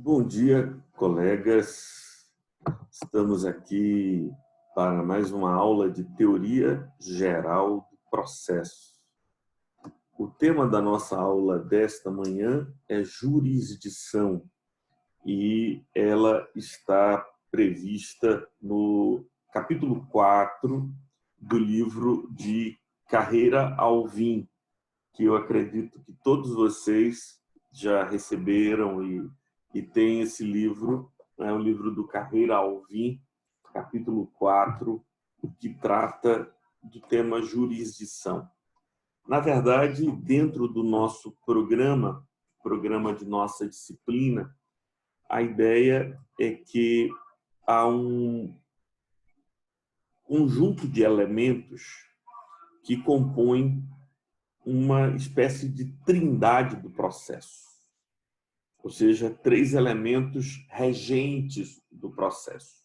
Bom dia, colegas. Estamos aqui para mais uma aula de teoria geral do processo. O tema da nossa aula desta manhã é jurisdição e ela está prevista no capítulo 4 do livro de Carreira Alvim, que eu acredito que todos vocês já receberam e tem esse livro, é um livro do Carreira Alvim, capítulo 4, que trata do tema jurisdição. Na verdade, dentro do nosso programa de nossa disciplina, a ideia é que há um conjunto de elementos que compõem uma espécie de trindade do processo. Ou seja, 3 elementos regentes do processo.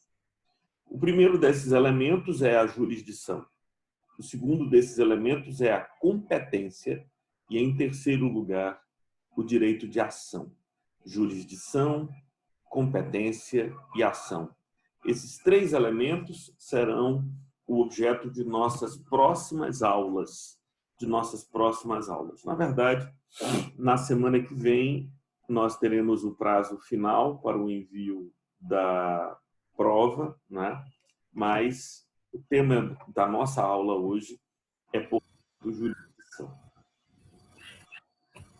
O primeiro desses elementos é a jurisdição. O segundo desses elementos é a competência. E, em terceiro lugar, o direito de ação. Jurisdição, competência e ação. Esses 3 elementos serão o objeto de nossas próximas aulas. Na verdade, na semana que vem, nós teremos o prazo final para o envio da prova, né? Mas o tema da nossa aula hoje é por jurisdição.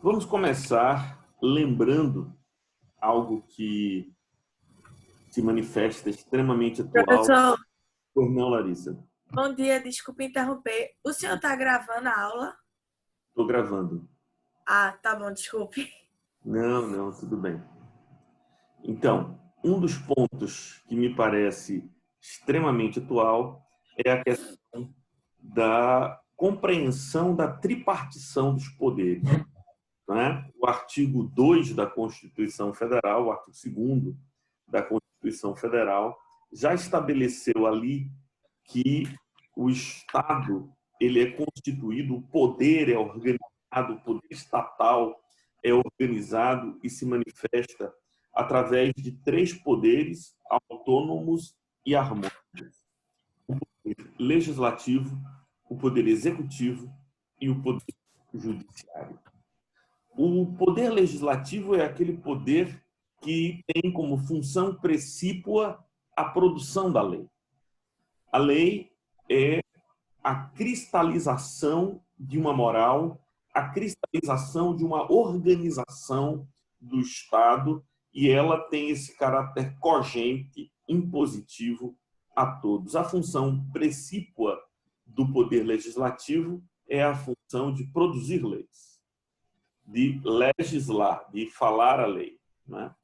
Vamos começar lembrando algo que se manifesta extremamente atual. Professor, Pois não, Larissa? bom dia, desculpe interromper. O senhor está gravando a aula? Estou gravando. Ah, tá bom, desculpe. Não, tudo bem. Então, um dos pontos que me parece extremamente atual é a questão da compreensão da tripartição dos poderes. Né? O artigo 2 da Constituição Federal, o artigo 2º da Constituição Federal, já estabeleceu ali que o Estado ele é constituído, o poder é organizado, o poder estatal é organizado e se manifesta através de 3 poderes autônomos e harmônicos: o poder legislativo, o poder executivo e o poder judiciário. O poder legislativo é aquele poder que tem como função precípua a produção da lei. A lei é a cristalização de uma moral, a cristalização de uma organização do Estado, e ela tem esse caráter cogente, impositivo a todos. A função precípua do poder legislativo é a função de produzir leis, de legislar, de falar a lei, né?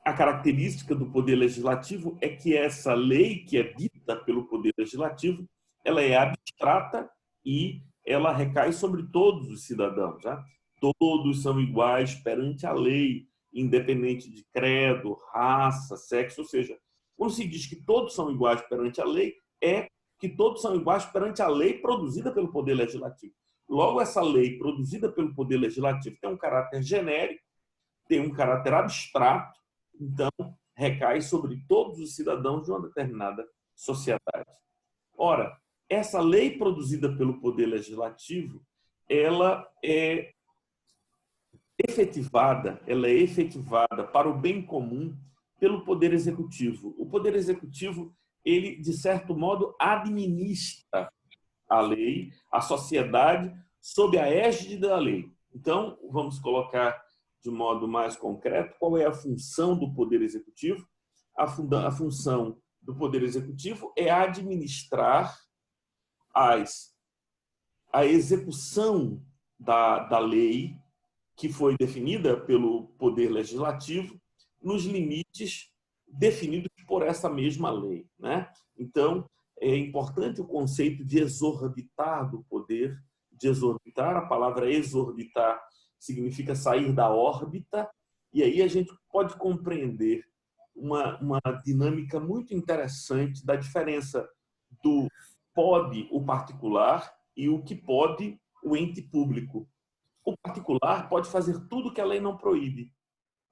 A característica do poder legislativo é que essa lei que é dita pelo poder legislativo, ela é abstrata e ela recai sobre todos os cidadãos. Já? Todos são iguais perante a lei, independente de credo, raça, sexo. Ou seja, quando se diz que todos são iguais perante a lei, é que todos são iguais perante a lei produzida pelo poder legislativo. Logo, essa lei produzida pelo poder legislativo tem um caráter genérico, tem um caráter abstrato, então recai sobre todos os cidadãos de uma determinada sociedade. Ora, essa lei produzida pelo poder legislativo, ela é efetivada para o bem comum pelo poder executivo. O poder executivo, ele, de certo modo, administra a lei, a sociedade, sob a égide da lei. Então, vamos colocar de modo mais concreto qual é a função do Poder Executivo. A função do Poder Executivo é administrar a execução da lei que foi definida pelo Poder Legislativo nos limites definidos por essa mesma lei, né? Então, é importante o conceito de exorbitar do poder, de exorbitar. A palavra exorbitar significa sair da órbita, e aí a gente pode compreender uma dinâmica muito interessante da diferença do pode o particular e o que pode o ente público. O particular pode fazer tudo que a lei não proíbe.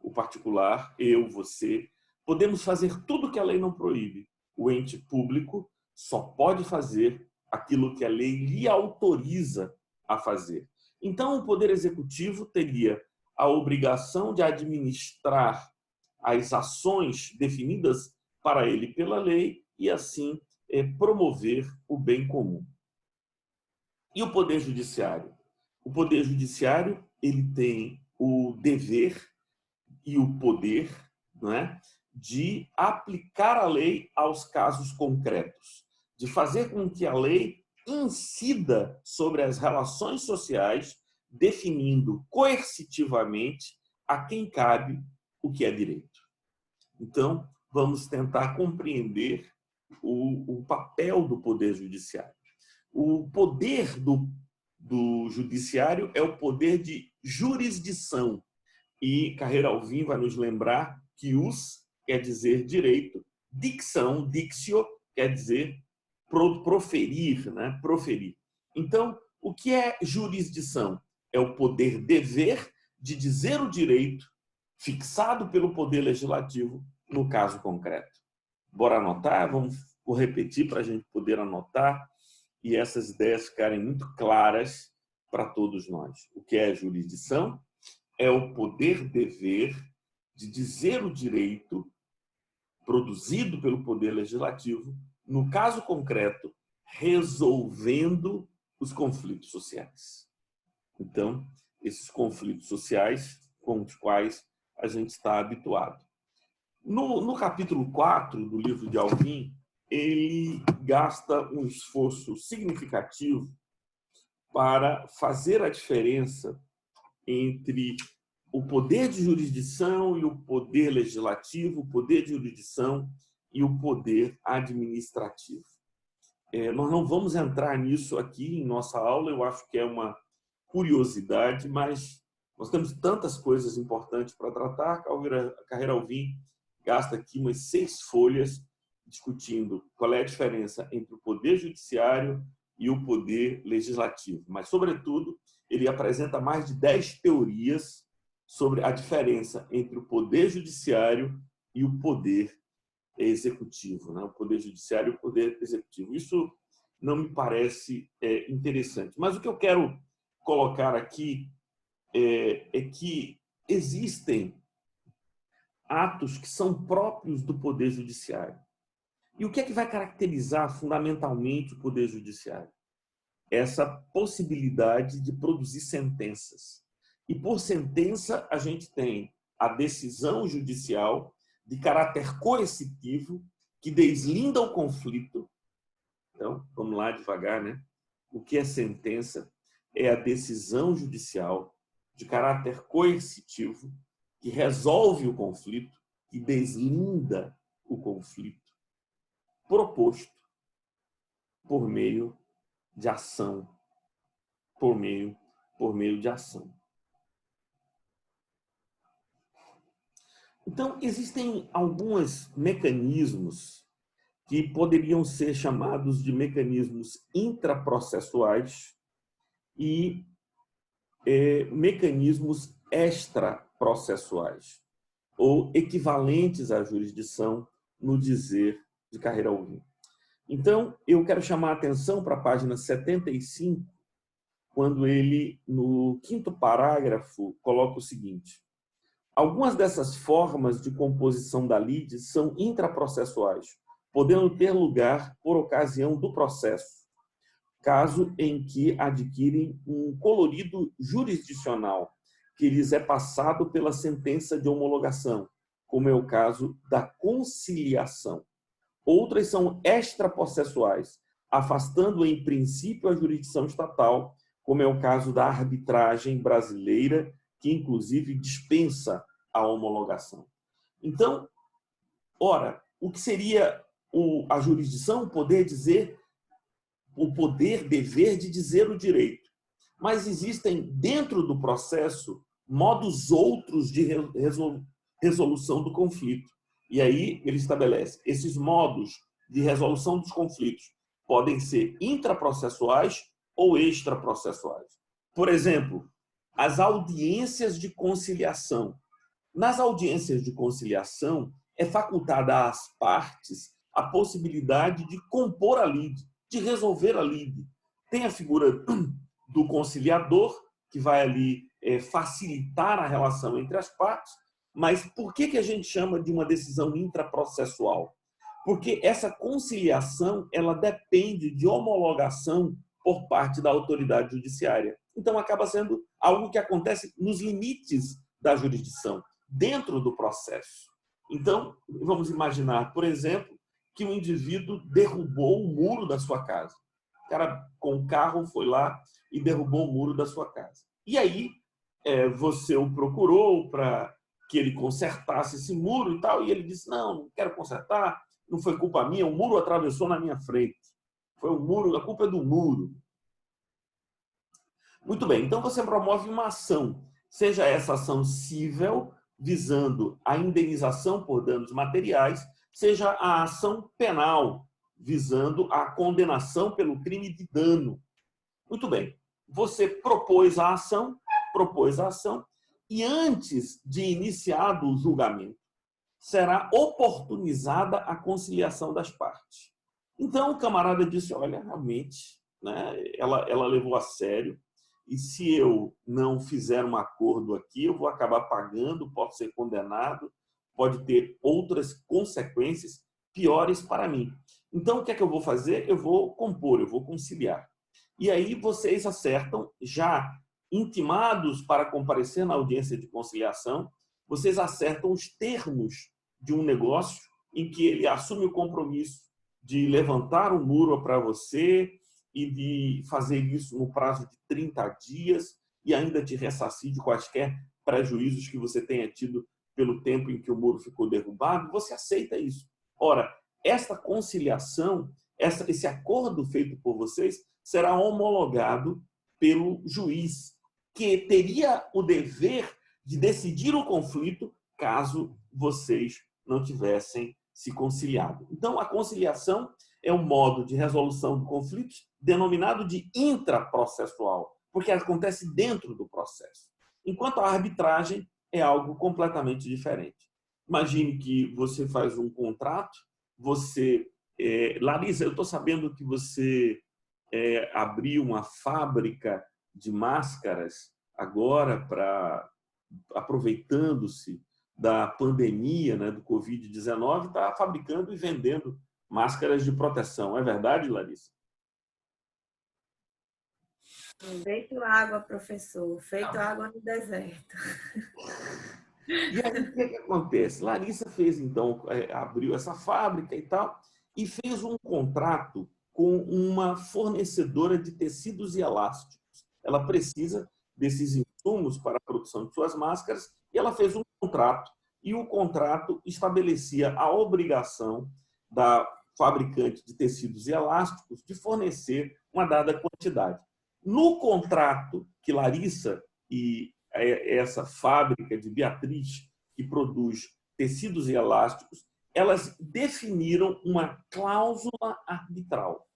o particular, eu, você, podemos fazer tudo que a lei não proíbe. O ente público só pode fazer aquilo que a lei lhe autoriza a fazer. Então, o Poder Executivo teria a obrigação de administrar as ações definidas para ele pela lei e, assim, promover o bem comum. E o Poder Judiciário? O Poder Judiciário ele tem o dever e o poder, não é, de aplicar a lei aos casos concretos, de fazer com que a lei incida sobre as relações sociais, definindo coercitivamente a quem cabe o que é direito. Então, vamos tentar compreender o papel do Poder Judiciário. O poder do Judiciário é o poder de jurisdição. E Carreira Alvim vai nos lembrar que us quer dizer direito, dicção, dictio, quer dizer proferir, né? Proferir. Então, o que é jurisdição? É o poder dever de dizer o direito fixado pelo Poder Legislativo no caso concreto. Bora anotar? Vou repetir para a gente poder anotar e essas ideias ficarem muito claras para todos nós. O que é jurisdição? É o poder-dever de dizer o direito produzido pelo Poder Legislativo, no caso concreto, resolvendo os conflitos sociais. Então, esses conflitos sociais com os quais a gente está habituado. No capítulo 4 do livro de Alvim, ele gasta um esforço significativo para fazer a diferença entre o poder de jurisdição e o poder legislativo, o poder de jurisdição e o poder administrativo. Nós não vamos entrar nisso aqui em nossa aula, eu acho que é uma curiosidade, mas nós temos tantas coisas importantes para tratar. A Carreira Alvim gasta aqui umas 6 folhas discutindo qual é a diferença entre o poder judiciário e o poder legislativo. Mas, sobretudo, ele apresenta mais de 10 teorias sobre a diferença entre o poder judiciário e o poder executivo, né? O poder judiciário e o poder executivo. Isso não me parece interessante. Mas o que eu quero colocar aqui é que existem atos que são próprios do poder judiciário. E o que é que vai caracterizar fundamentalmente o poder judiciário? Essa possibilidade de produzir sentenças. E por sentença a gente tem a decisão judicial de caráter coercitivo que deslinda o conflito. Então, vamos lá devagar, né? O que é sentença? É a decisão judicial de caráter coercitivo que resolve o conflito, que deslinda o conflito, proposto por meio de ação, por meio de ação. Então, existem alguns mecanismos que poderiam ser chamados de mecanismos intraprocessuais e mecanismos extraprocessuais, ou equivalentes à jurisdição no dizer de Carreira Alvim. Então, eu quero chamar a atenção para a página 75, quando ele, no 5º parágrafo, coloca o seguinte: algumas dessas formas de composição da lide são intraprocessuais, podendo ter lugar por ocasião do processo, caso em que adquirem um colorido jurisdicional que lhes é passado pela sentença de homologação, como é o caso da conciliação. Outras são extraprocessuais, afastando em princípio a jurisdição estatal, como é o caso da arbitragem brasileira, que inclusive dispensa a homologação. Então, ora, o que seria a jurisdição? O poder dever de dizer o direito. Mas existem dentro do processo modos outros de resolução do conflito. E aí ele estabelece, esses modos de resolução dos conflitos podem ser intraprocessuais ou extraprocessuais. Por exemplo, as audiências de conciliação Nas audiências de conciliação, é facultada às partes a possibilidade de compor a lide, de resolver a lide. Tem a figura do conciliador, que vai ali facilitar a relação entre as partes, mas por que a gente chama de uma decisão intraprocessual? Porque essa conciliação ela depende de homologação por parte da autoridade judiciária. Então, acaba sendo algo que acontece nos limites da jurisdição, dentro do processo. Então, vamos imaginar, por exemplo, que um indivíduo derrubou o muro da sua casa. O cara com o carro foi lá e derrubou o muro da sua casa. E aí, você o procurou para que ele consertasse esse muro e tal, e ele disse, não quero consertar, não foi culpa minha, o muro atravessou na minha frente. Foi o muro, a culpa é do muro. Muito bem, então você promove uma ação, seja essa ação cível, visando a indenização por danos materiais, seja a ação penal, visando a condenação pelo crime de dano. Muito bem, você propôs a ação, e antes de iniciado o julgamento, será oportunizada a conciliação das partes. Então, o camarada disse, olha, realmente, né, ela levou a sério, e se eu não fizer um acordo aqui, eu vou acabar pagando, posso ser condenado, pode ter outras consequências piores para mim. Então, o que é que eu vou fazer? Eu vou compor, eu vou conciliar. E aí vocês acertam, já intimados para comparecer na audiência de conciliação, vocês acertam os termos de um negócio em que ele assume o compromisso de levantar um muro para você e de fazer isso no prazo de 30 dias e ainda te ressarcir de quaisquer prejuízos que você tenha tido pelo tempo em que o muro ficou derrubado, você aceita isso. Ora, esta conciliação, esse acordo feito por vocês, será homologado pelo juiz, que teria o dever de decidir o conflito caso vocês não tivessem se conciliado. Então, a conciliação é um modo de resolução do conflito denominado de intraprocessual, porque acontece dentro do processo. Enquanto a arbitragem é algo completamente diferente. Imagine que você faz um contrato, Larissa, eu estou sabendo que você abriu uma fábrica de máscaras agora aproveitando-se da pandemia, né, do Covid-19, está fabricando e vendendo máscaras de proteção. É verdade, Larissa? Feito água, professor. Feito água no deserto. E aí, o que acontece? Larissa fez, então, abriu essa fábrica e tal, e fez um contrato com uma fornecedora de tecidos e elásticos. Ela precisa desses insumos para a produção de suas máscaras, e ela fez um contrato, e o contrato estabelecia a obrigação da fabricante de tecidos e elásticos de fornecer uma dada quantidade. No contrato que Larissa e essa fábrica de Beatriz, que produz tecidos e elásticos, elas definiram uma cláusula arbitral.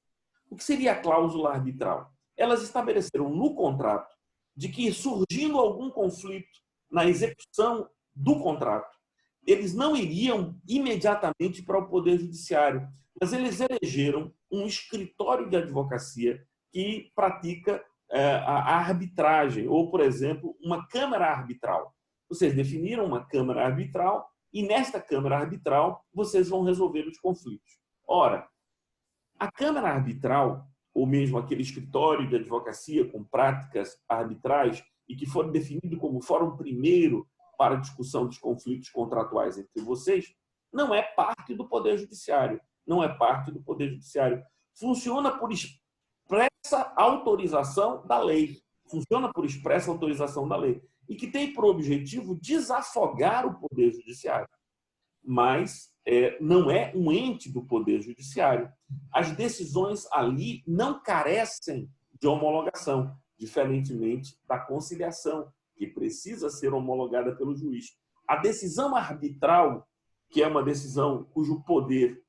O que seria a cláusula arbitral? Elas estabeleceram no contrato de que, surgindo algum conflito na execução do contrato, eles não iriam imediatamente para o Poder Judiciário, mas eles elegeram um escritório de advocacia que pratica a arbitragem, ou, por exemplo, uma câmara arbitral. Vocês definiram uma câmara arbitral e, nesta câmara arbitral, vocês vão resolver os conflitos. Ora, a câmara arbitral, ou mesmo aquele escritório de advocacia com práticas arbitrais e que for definido como fórum primeiro para a discussão dos conflitos contratuais entre vocês, não é parte do Poder Judiciário. Não é parte do Poder Judiciário. Funciona por expressa autorização da lei. Funciona por expressa autorização da lei. E que tem por objetivo desafogar o Poder Judiciário. Mas não é um ente do Poder Judiciário. As decisões ali não carecem de homologação, diferentemente da conciliação, que precisa ser homologada pelo juiz. A decisão arbitral, que é uma decisão cujo poder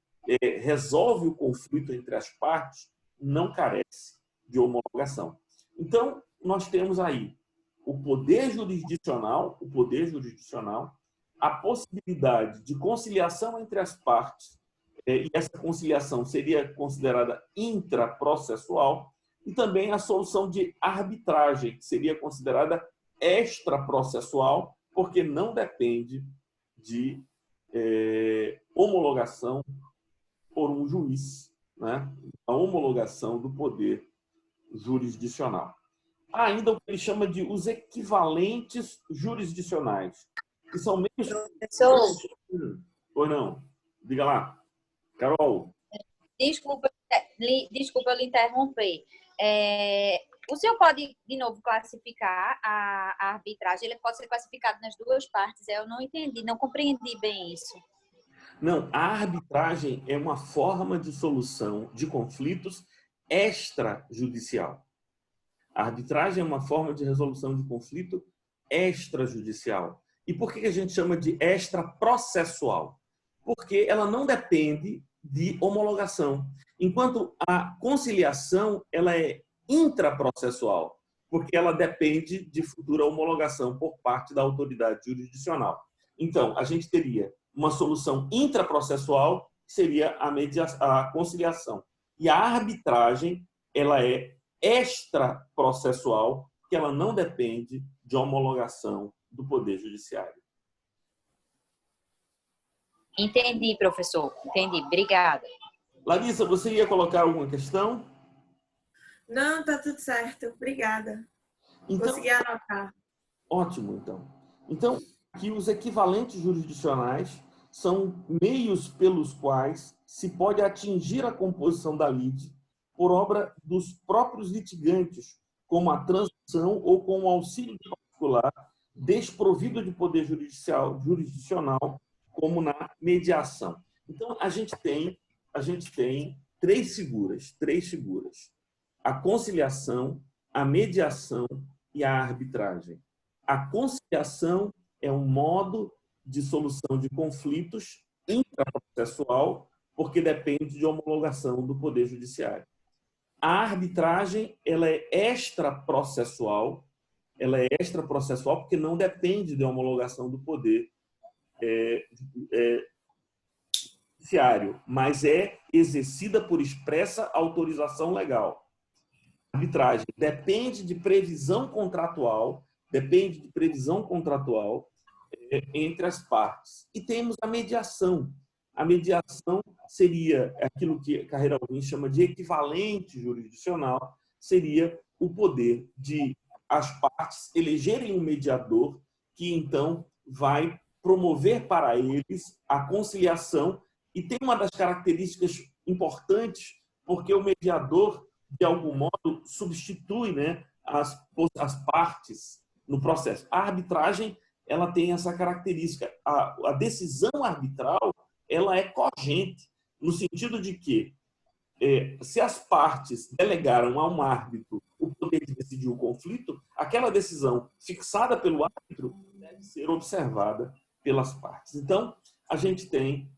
resolve o conflito entre as partes, não carece de homologação. Então, nós temos aí o poder jurisdicional a possibilidade de conciliação entre as partes, e essa conciliação seria considerada intraprocessual, e também a solução de arbitragem, que seria considerada extraprocessual, porque não depende de homologação por um juiz, né? A homologação do poder jurisdicional. Há ainda o que ele chama de os equivalentes jurisdicionais, que são meios... Professor, Pois não. Diga lá. Carol. Desculpa eu lhe interromper. O senhor pode, de novo, classificar a arbitragem? Ele pode ser classificado nas duas partes? Eu não entendi, não compreendi bem isso. Não, a arbitragem é uma forma de solução de conflitos extrajudicial. A arbitragem é uma forma de resolução de conflito extrajudicial. E por que a gente chama de extraprocessual? Porque ela não depende de homologação, enquanto a conciliação ela é intraprocessual, porque ela depende de futura homologação por parte da autoridade jurisdicional. Então, a gente teria uma solução intraprocessual, que seria a conciliação. E a arbitragem ela é extraprocessual, que ela não depende de homologação do Poder Judiciário. Entendi, professor. Entendi. Obrigada. Larissa, você ia colocar alguma questão? não, tá tudo certo. Obrigada. Então, Consegui anotar. ótimo, então. Então, aqui os equivalentes jurisdicionais são meios pelos quais se pode atingir a composição da lide por obra dos próprios litigantes, como a transação ou com o auxílio de particular, desprovido de poder jurisdicional, como na mediação. Então, a gente tem três figuras. A conciliação, a mediação e a arbitragem. A conciliação é um modo de solução de conflitos intraprocessual, porque depende de homologação do Poder Judiciário. A arbitragem ela é extraprocessual, porque não depende de homologação do Poder Judiciário, mas é exercida por expressa autorização legal. A arbitragem depende de previsão contratual, entre as partes. E temos a mediação. A mediação seria aquilo que Carreira Alvim chama de equivalente jurisdicional, seria o poder de as partes elegerem um mediador que, então, vai promover para eles a conciliação. E tem uma das características importantes, porque o mediador, de algum modo, substitui, né, as partes no processo. A arbitragem ela tem essa característica. A decisão arbitral ela é cogente, no sentido de que, se as partes delegaram a um árbitro o poder de decidir o conflito, aquela decisão fixada pelo árbitro deve ser observada pelas partes. Então, a gente tem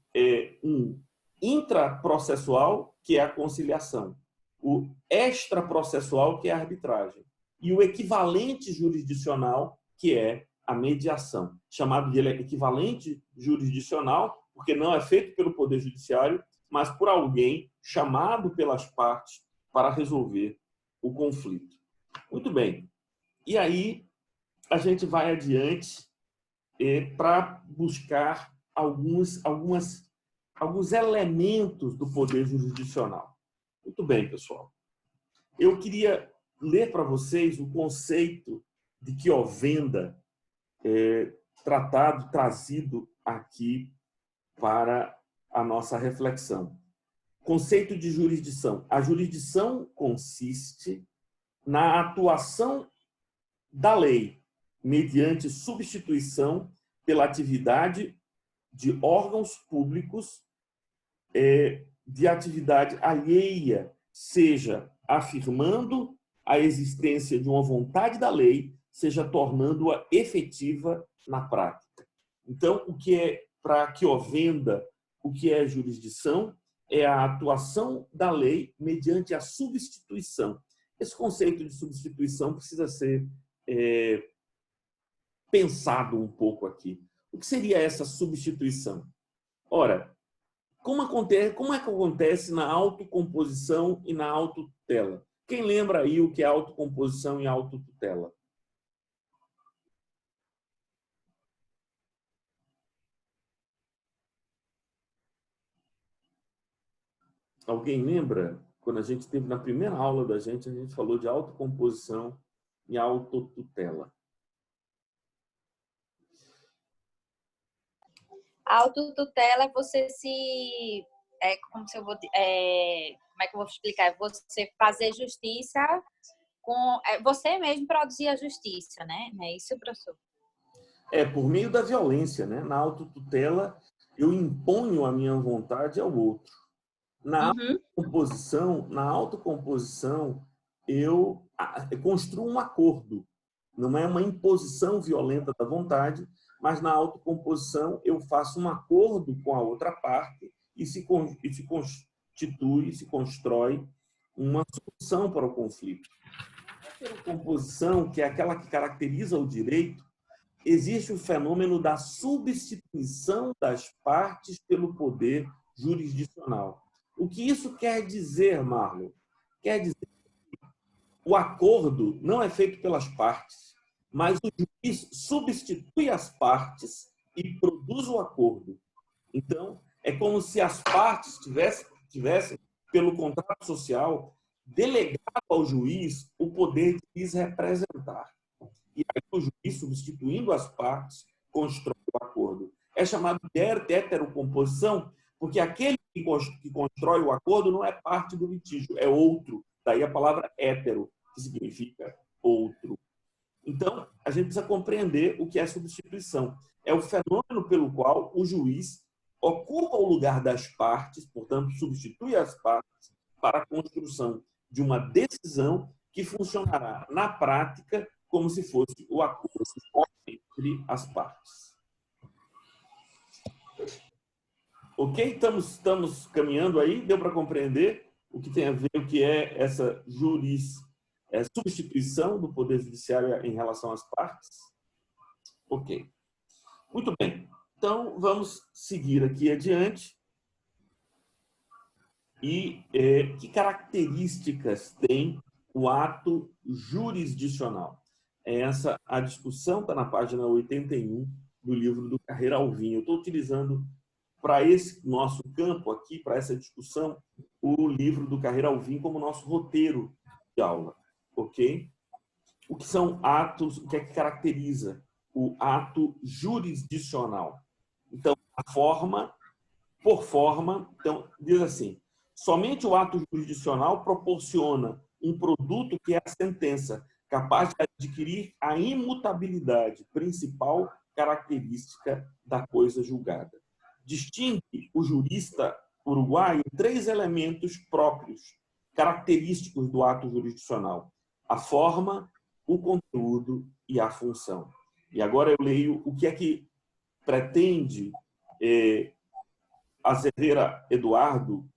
um intraprocessual, que é a conciliação, o extraprocessual, que é a arbitragem, e o equivalente jurisdicional, que é a mediação, chamado de equivalente jurisdicional, porque não é feito pelo Poder Judiciário, mas por alguém chamado pelas partes para resolver o conflito. Muito bem. E aí, a gente vai adiante para buscar alguns elementos do Poder Jurisdicional. Muito bem, pessoal. Eu queria ler para vocês o conceito de Chiovenda, trazido aqui para a nossa reflexão. Conceito de jurisdição. A jurisdição consiste na atuação da lei mediante substituição pela atividade de órgãos públicos de atividade alheia, seja afirmando a existência de uma vontade da lei, seja tornando-a efetiva na prática. Então, o que é para Chiovenda, o que é jurisdição? É a atuação da lei mediante a substituição. Esse conceito de substituição precisa ser pensado um pouco aqui. O que seria essa substituição? Ora, como é que acontece na autocomposição e na autotutela? Quem lembra aí o que é autocomposição e autotutela? Alguém lembra? Quando a gente teve na primeira aula da gente, a gente falou de autocomposição e autotutela. A autotutela é você se... como é que eu vou explicar? É você fazer justiça com... você mesmo produzir a justiça, né? Não é isso, professor? Por meio da violência, né? Na autotutela, eu imponho a minha vontade ao outro. Na autocomposição, eu construo um acordo. Não é uma imposição violenta da vontade, mas na autocomposição eu faço um acordo com a outra parte e se constitui, se constrói uma solução para o conflito. Na autocomposição, que é aquela que caracteriza o direito, existe o fenômeno da substituição das partes pelo poder jurisdicional. O que isso quer dizer, Marlon? Quer dizer que o acordo não é feito pelas partes, mas o juiz substitui as partes e produz o acordo. Então, é como se as partes tivessem, pelo contrato social, delegado ao juiz o poder de lhes representar. E aí o juiz, substituindo as partes, constrói o acordo. É chamado de heterocomposição, porque aquele que constrói o acordo não é parte do litígio, é outro. Daí a palavra hétero, que significa outro. Então, a gente precisa compreender o que é substituição. É o fenômeno pelo qual o juiz ocupa o lugar das partes, portanto, substitui as partes para a construção de uma decisão que funcionará na prática como se fosse o acordo entre as partes. Ok? Estamos caminhando aí? Deu para compreender o que tem a ver, o que é essa substituição do Poder Judiciário em relação às partes? Ok. Muito bem. Então, vamos seguir aqui adiante. E que características tem o ato jurisdicional? Essa a discussão está na página 81 do livro do Carreira Alvim. Eu estou utilizando para esse nosso campo aqui, para essa discussão, o livro do Carreira Alvim como nosso roteiro de aula. Ok? O que são atos, o que é que caracteriza o ato jurisdicional? Então, por forma, então, diz assim, somente o ato jurisdicional proporciona um produto que é a sentença, capaz de adquirir a imutabilidade, principal característica da coisa julgada. Distingue o jurista uruguaio 3 elementos próprios, característicos do ato jurisdicional: a forma, o conteúdo e a função. E agora eu leio o que é que pretende Azevedo Eduardo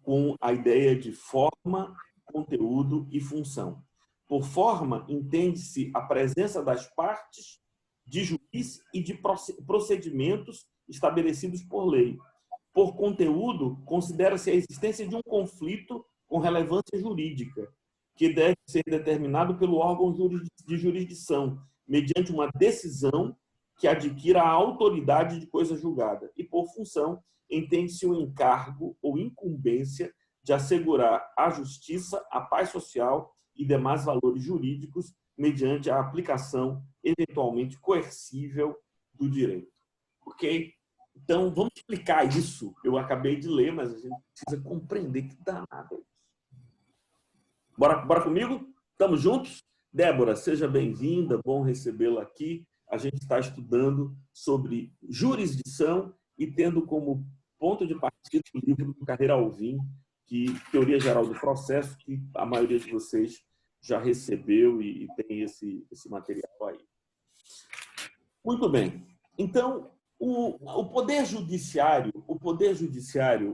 com a ideia de forma, conteúdo e função. Por forma, entende-se a presença das partes, de juiz e de procedimentos estabelecidos por lei. Por conteúdo, considera-se a existência de um conflito com relevância jurídica, que deve ser determinado pelo órgão de jurisdição, mediante uma decisão que adquira a autoridade de coisa julgada. E por função, entende-se o encargo ou incumbência de assegurar a justiça, a paz social e demais valores jurídicos mediante a aplicação eventualmente coercível do direito. Ok? Então, vamos explicar isso. Eu acabei de ler, mas a gente precisa compreender que danado é isso. Bora comigo? Estamos juntos? Débora, seja bem-vinda, bom recebê-la aqui. A gente está estudando sobre jurisdição e tendo como ponto de partida o livro do Carreira Alvim, que Teoria Geral do Processo, que a maioria de vocês já recebeu e tem esse material aí. Muito bem. Então, o Poder Judiciário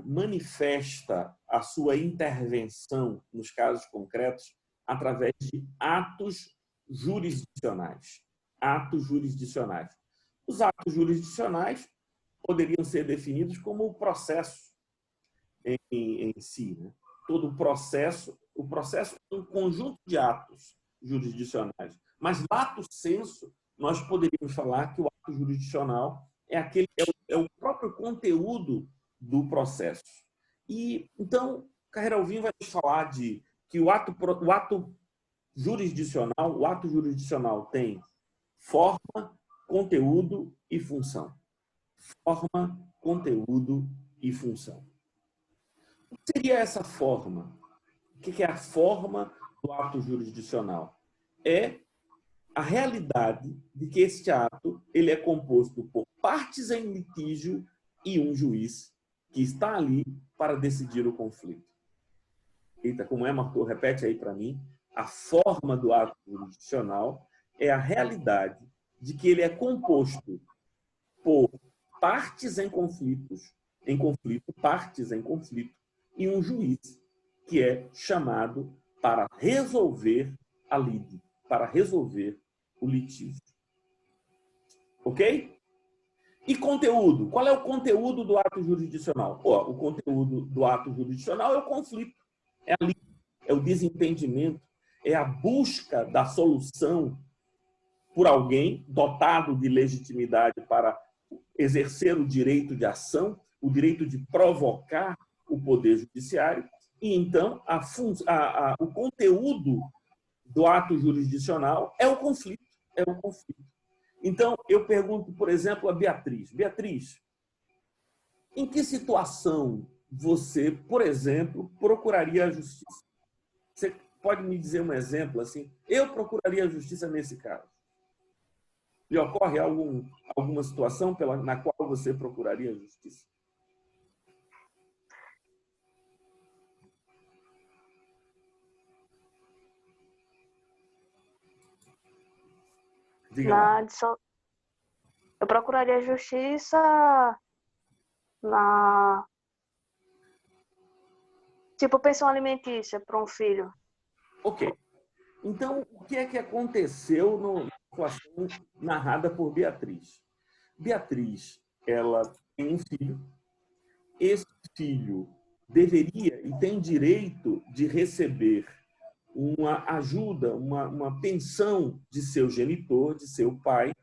manifesta a sua intervenção nos casos concretos através de atos jurisdicionais. Atos jurisdicionais. Os atos jurisdicionais poderiam ser definidos como o processo em si, né? Todo o processo é um conjunto de atos jurisdicionais. Mas, lato sensu, nós poderíamos falar que o ato jurisdicional é o próprio conteúdo do processo. E, então, Carreira Alvim vai nos falar que o ato jurisdicional tem forma, conteúdo e função. Forma, conteúdo e função. O que seria essa forma? O que é a forma do ato jurisdicional? É a realidade de que este ato ele é composto por partes em litígio e um juiz que está ali para decidir o conflito. Eita, como é, Marcos? Repete aí para mim. A forma do ato jurisdicional é a realidade de que ele é composto por partes em conflito, partes em conflito, e um juiz que é chamado para resolver a lide, para resolver o litígio. Ok? E conteúdo? Qual é o conteúdo do ato jurisdicional? O conteúdo do ato jurisdicional é o conflito, é a lide, é o desentendimento, é a busca da solução por alguém dotado de legitimidade para exercer o direito de ação, o direito de provocar o poder judiciário. E, então, o conteúdo do ato jurisdicional é o conflito. Então, eu pergunto, por exemplo, a Beatriz. Beatriz, em que situação você, por exemplo, procuraria a justiça? Você pode me dizer um exemplo assim? Eu procuraria a justiça nesse caso. Lhe ocorre alguma situação na qual você procuraria a justiça? Diga lá. Eu procuraria a justiça na... Tipo, pensão alimentícia para um filho. Ok. Então, o que é que aconteceu na situação narrada por Beatriz? Beatriz, ela tem um filho. Esse filho deveria e tem direito de receber uma ajuda, uma pensão de seu genitor, de seu pai,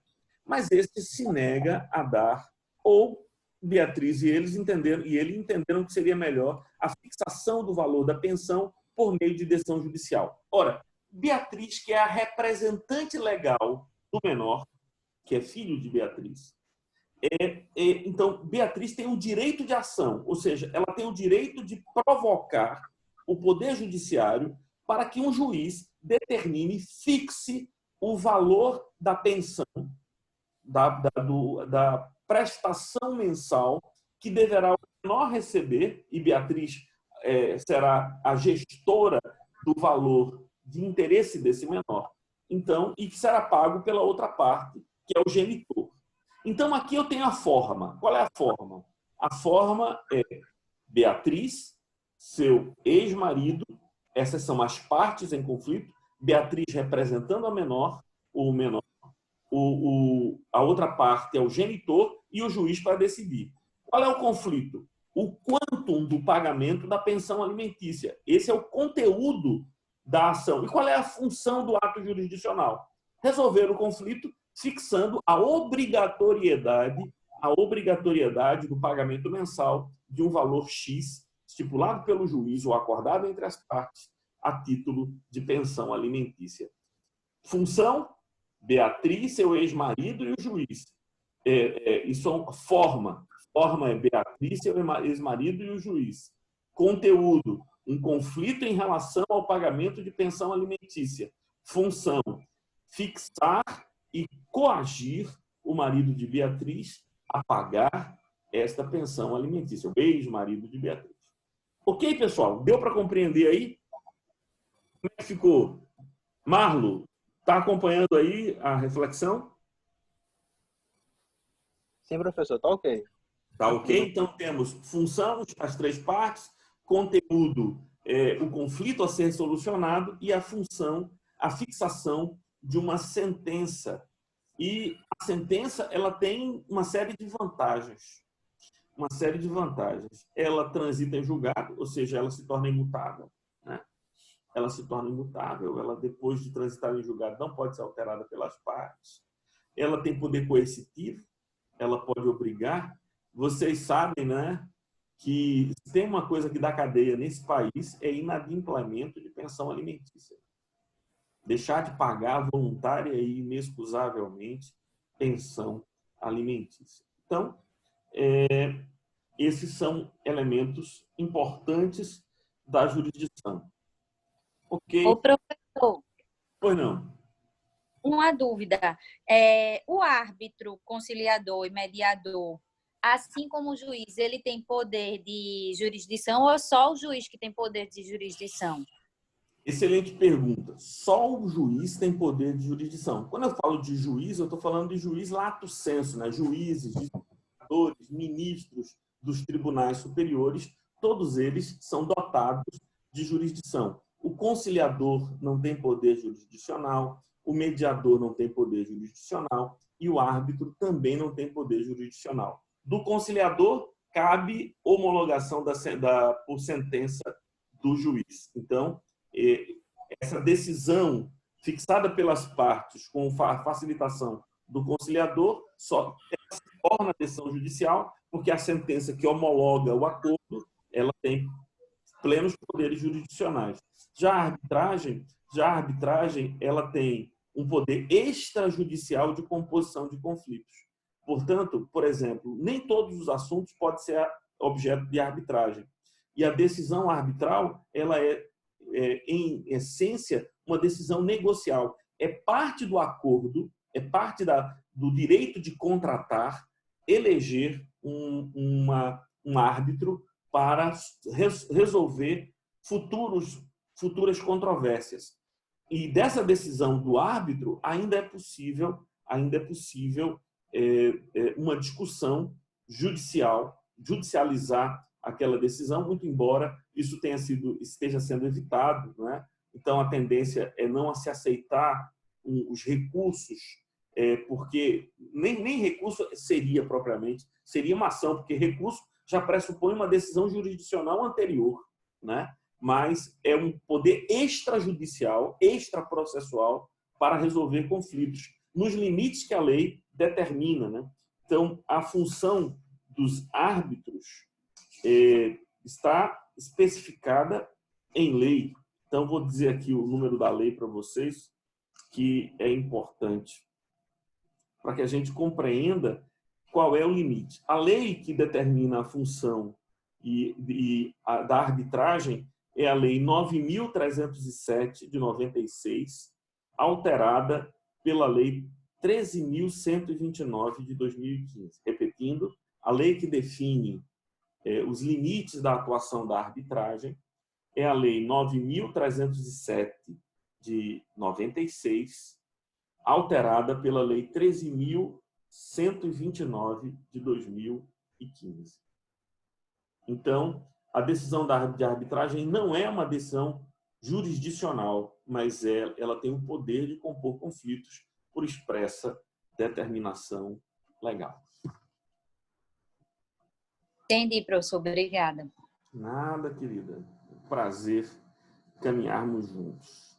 mas este se nega a dar, ou Beatriz e ele entenderam que seria melhor a fixação do valor da pensão por meio de decisão judicial. Ora, Beatriz, que é a representante legal do menor, que é filho de Beatriz, então, Beatriz tem o direito de ação, ou seja, ela tem o direito de provocar o Poder Judiciário para que um juiz determine, fixe o valor da pensão, da prestação mensal que deverá o menor receber, e Beatriz será a gestora do valor de interesse desse menor, então, e que será pago pela outra parte, que é o genitor. Então, aqui eu tenho a forma. Qual é a forma? A forma é Beatriz, seu ex-marido, essas são as partes em conflito, Beatriz representando a menor, o menor, a outra parte é o genitor e o juiz para decidir. Qual é o conflito? O quantum do pagamento da pensão alimentícia. Esse é o conteúdo da ação. E qual é a função do ato jurisdicional? Resolver o conflito fixando a obrigatoriedade do pagamento mensal de um valor X estipulado pelo juiz ou acordado entre as partes a título de pensão alimentícia. Função, Beatriz, seu ex-marido e o juiz. Isso é forma. Forma é Beatriz, seu ex-marido e o juiz. Conteúdo, um conflito em relação ao pagamento de pensão alimentícia. Função, fixar e coagir o marido de Beatriz a pagar esta pensão alimentícia, o ex-marido de Beatriz. Ok, pessoal? Deu para compreender aí? Como é que ficou? Marlo, está acompanhando aí a reflexão? Sim, professor, tá ok. Tá ok? Então temos função, as três partes, conteúdo, o conflito a ser solucionado e a função, a fixação de uma sentença. E a sentença ela tem uma série de vantagens. Uma série de vantagens. Ela transita em julgado, ou seja, ela se torna imutável, né? Ela se torna imutável, ela depois de transitar em julgado não pode ser alterada pelas partes. Ela tem poder coercitivo, ela pode obrigar. Vocês sabem, né, que tem uma coisa que dá cadeia nesse país é inadimplemento de pensão alimentícia. Deixar de pagar voluntária e inexcusavelmente pensão alimentícia. Então, esses são elementos importantes da jurisdição. Ok? Ô, professor, Pois não. uma dúvida. O árbitro, conciliador e mediador, assim como o juiz, ele tem poder de jurisdição ou só o juiz que tem poder de jurisdição? Excelente pergunta. Só o juiz tem poder de jurisdição. Quando eu falo de juiz, eu estou falando de juiz lato sensu, né? Juízes, desembargadores, ministros dos tribunais superiores, todos eles são dotados de jurisdição. O conciliador não tem poder jurisdicional, o mediador não tem poder jurisdicional e o árbitro também não tem poder jurisdicional. Do conciliador, cabe homologação por sentença do juiz. Então, essa decisão fixada pelas partes com facilitação do conciliador só se torna decisão judicial porque a sentença que homologa o acordo ela tem plenos poderes jurisdicionais. Já a arbitragem ela tem um poder extrajudicial de composição de conflitos. Portanto, por exemplo, nem todos os assuntos podem ser objeto de arbitragem. E a decisão arbitral ela em essência, uma decisão negocial. É parte do acordo, é parte do direito de contratar, eleger um árbitro para resolver futuras controvérsias. E dessa decisão do árbitro, ainda é possível uma discussão judicializar aquela decisão, muito embora isso esteja sendo evitado, né? Então, a tendência é não se aceitar os recursos, porque nem recurso seria propriamente, seria uma ação, porque recurso já pressupõe uma decisão jurisdicional anterior, né? Mas é um poder extrajudicial, extraprocessual, para resolver conflitos, nos limites que a lei determina, né? Então, a função dos árbitros está especificada em lei. Então, vou dizer aqui o número da lei para vocês, que é importante para que a gente compreenda qual é o limite. A lei que determina a função da arbitragem é a Lei 9.307, de 96, alterada pela Lei 13.129, de 2015. Repetindo, a lei que define os limites da atuação da arbitragem é a Lei 9.307, de 96, alterada pela Lei 13.129, de 2015. Então, a decisão de arbitragem não é uma decisão jurisdicional, mas ela tem o poder de compor conflitos por expressa determinação legal. Entendi, professor. Obrigada. Nada, querida. Prazer caminharmos juntos.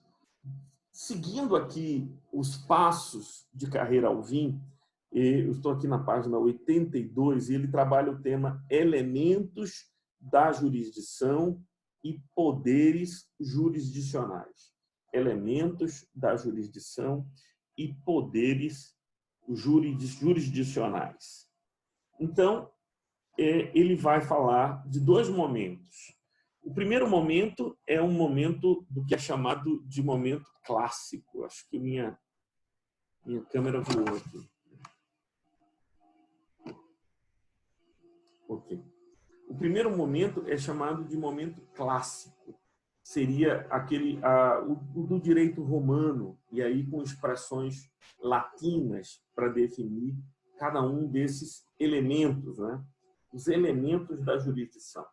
Seguindo aqui os passos de Carreira Alvim, eu estou aqui na página 82 e ele trabalha o tema elementos da jurisdição e poderes jurisdicionais. Elementos da jurisdição e poderes jurisdicionais. Então, ele vai falar de dois momentos. O primeiro momento é um momento do que é chamado de momento clássico. Acho que minha câmera voou aqui. Ok. O primeiro momento é chamado de momento clássico. Seria o do direito romano, e aí com expressões latinas para definir cada um desses elementos, né? Os elementos da jurisdição.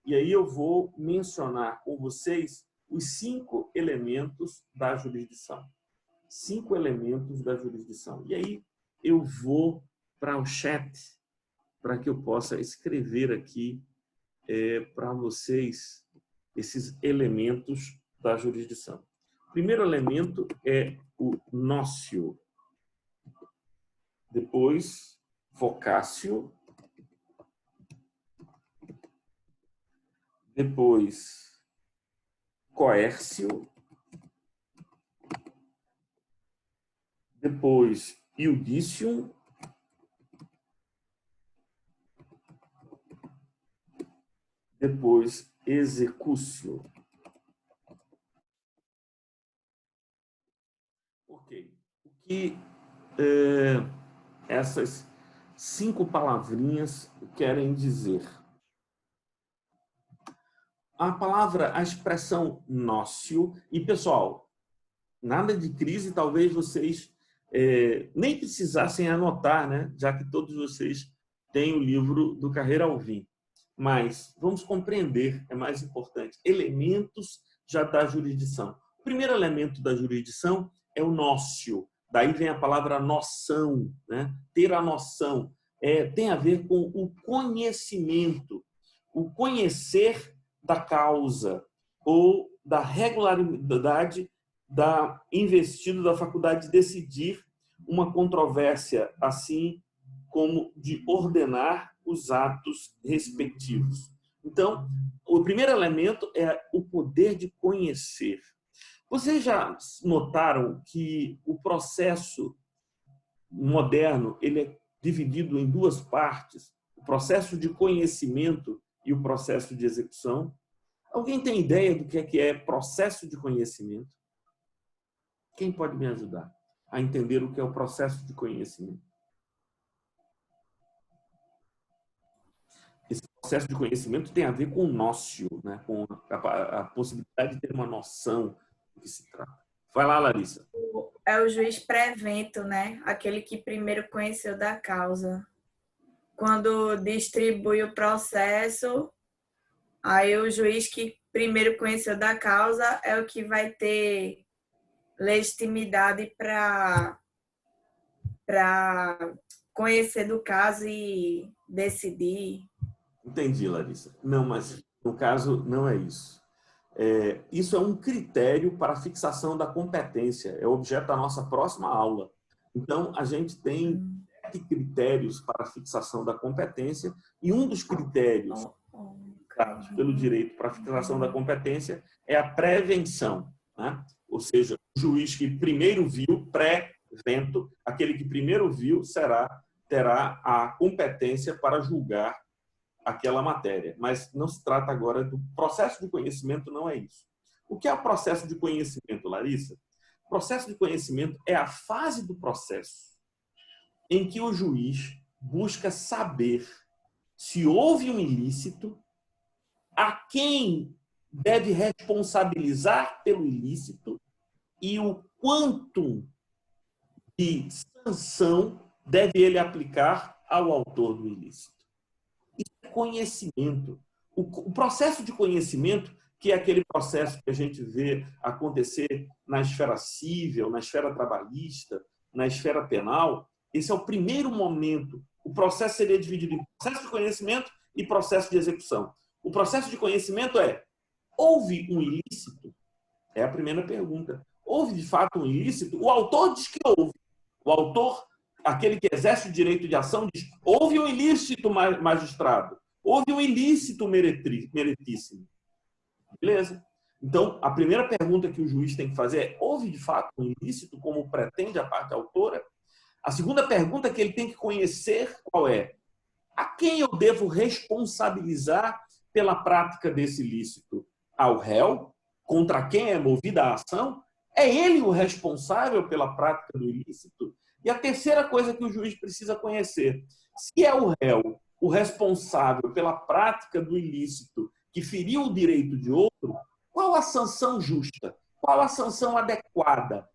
E aí eu vou mencionar com vocês os 5 elementos da jurisdição. 5 elementos da jurisdição. E aí eu vou para o chat para que eu possa escrever aqui para vocês esses elementos da jurisdição. O primeiro elemento é o nócio, depois vocatio, depois coércio, depois iudicium, depois executio. Ok. O que essas 5 palavrinhas querem dizer? A expressão nócio, e pessoal, nada de crise, talvez vocês nem precisassem anotar, né? Já que todos vocês têm o livro do Carreira Alvim. Mas vamos compreender, é mais importante, elementos já da jurisdição. O primeiro elemento da jurisdição é o nócio. Daí vem a palavra noção, né? Ter a noção. Tem a ver com o conhecimento, o conhecer da causa ou da regularidade da investido da faculdade de decidir uma controvérsia, assim como de ordenar os atos respectivos. Então, o primeiro elemento é o poder de conhecer. Vocês já notaram que o processo moderno ele é dividido em 2 partes, o processo de conhecimento e o processo de execução? Alguém tem ideia do que é processo de conhecimento? Quem pode me ajudar a entender o que é o processo de conhecimento? Esse processo de conhecimento tem a ver com o nócio, né? Com a possibilidade de ter uma noção do que se trata. Vai lá, Larissa. É o juiz prevento, né? Aquele que primeiro conheceu da causa. Quando distribui o processo, aí o juiz que primeiro conheceu da causa é o que vai ter legitimidade para conhecer do caso e decidir. Entendi, Larissa. Não, mas no caso não é isso. Isso é um critério para a fixação da competência, é objeto da nossa próxima aula. Então, a gente tem 7 critérios para a fixação da competência e um dos critérios dados pelo direito para a fixação da competência é a prevenção, né? Ou seja, o juiz que primeiro viu, pré-vento, aquele que primeiro viu terá a competência para julgar aquela matéria. Mas não se trata agora do processo de conhecimento, não é isso. O que é o processo de conhecimento, Larissa? O processo de conhecimento é a fase do processo em que o juiz busca saber se houve um ilícito, a quem deve responsabilizar pelo ilícito e o quanto de sanção deve ele aplicar ao autor do ilícito. Isso é conhecimento. O processo de conhecimento, que é aquele processo que a gente vê acontecer na esfera civil, na esfera trabalhista, na esfera penal, esse é o primeiro momento. O processo seria dividido em processo de conhecimento e processo de execução. O processo de conhecimento houve um ilícito? É a primeira pergunta. Houve, de fato, um ilícito? O autor diz que houve. O autor, aquele que exerce o direito de ação, diz: houve um ilícito, magistrado. Houve um ilícito meritíssimo. Beleza? Então, a primeira pergunta que o juiz tem que fazer é: houve, de fato, um ilícito, como pretende a parte autora? A segunda pergunta que ele tem que conhecer qual é? A quem eu devo responsabilizar pela prática desse ilícito? Ao réu, contra quem é movida a ação? É ele o responsável pela prática do ilícito? E a terceira coisa que o juiz precisa conhecer: se é o réu o responsável pela prática do ilícito que feriu o direito de outro, qual a sanção justa? Qual a sanção adequada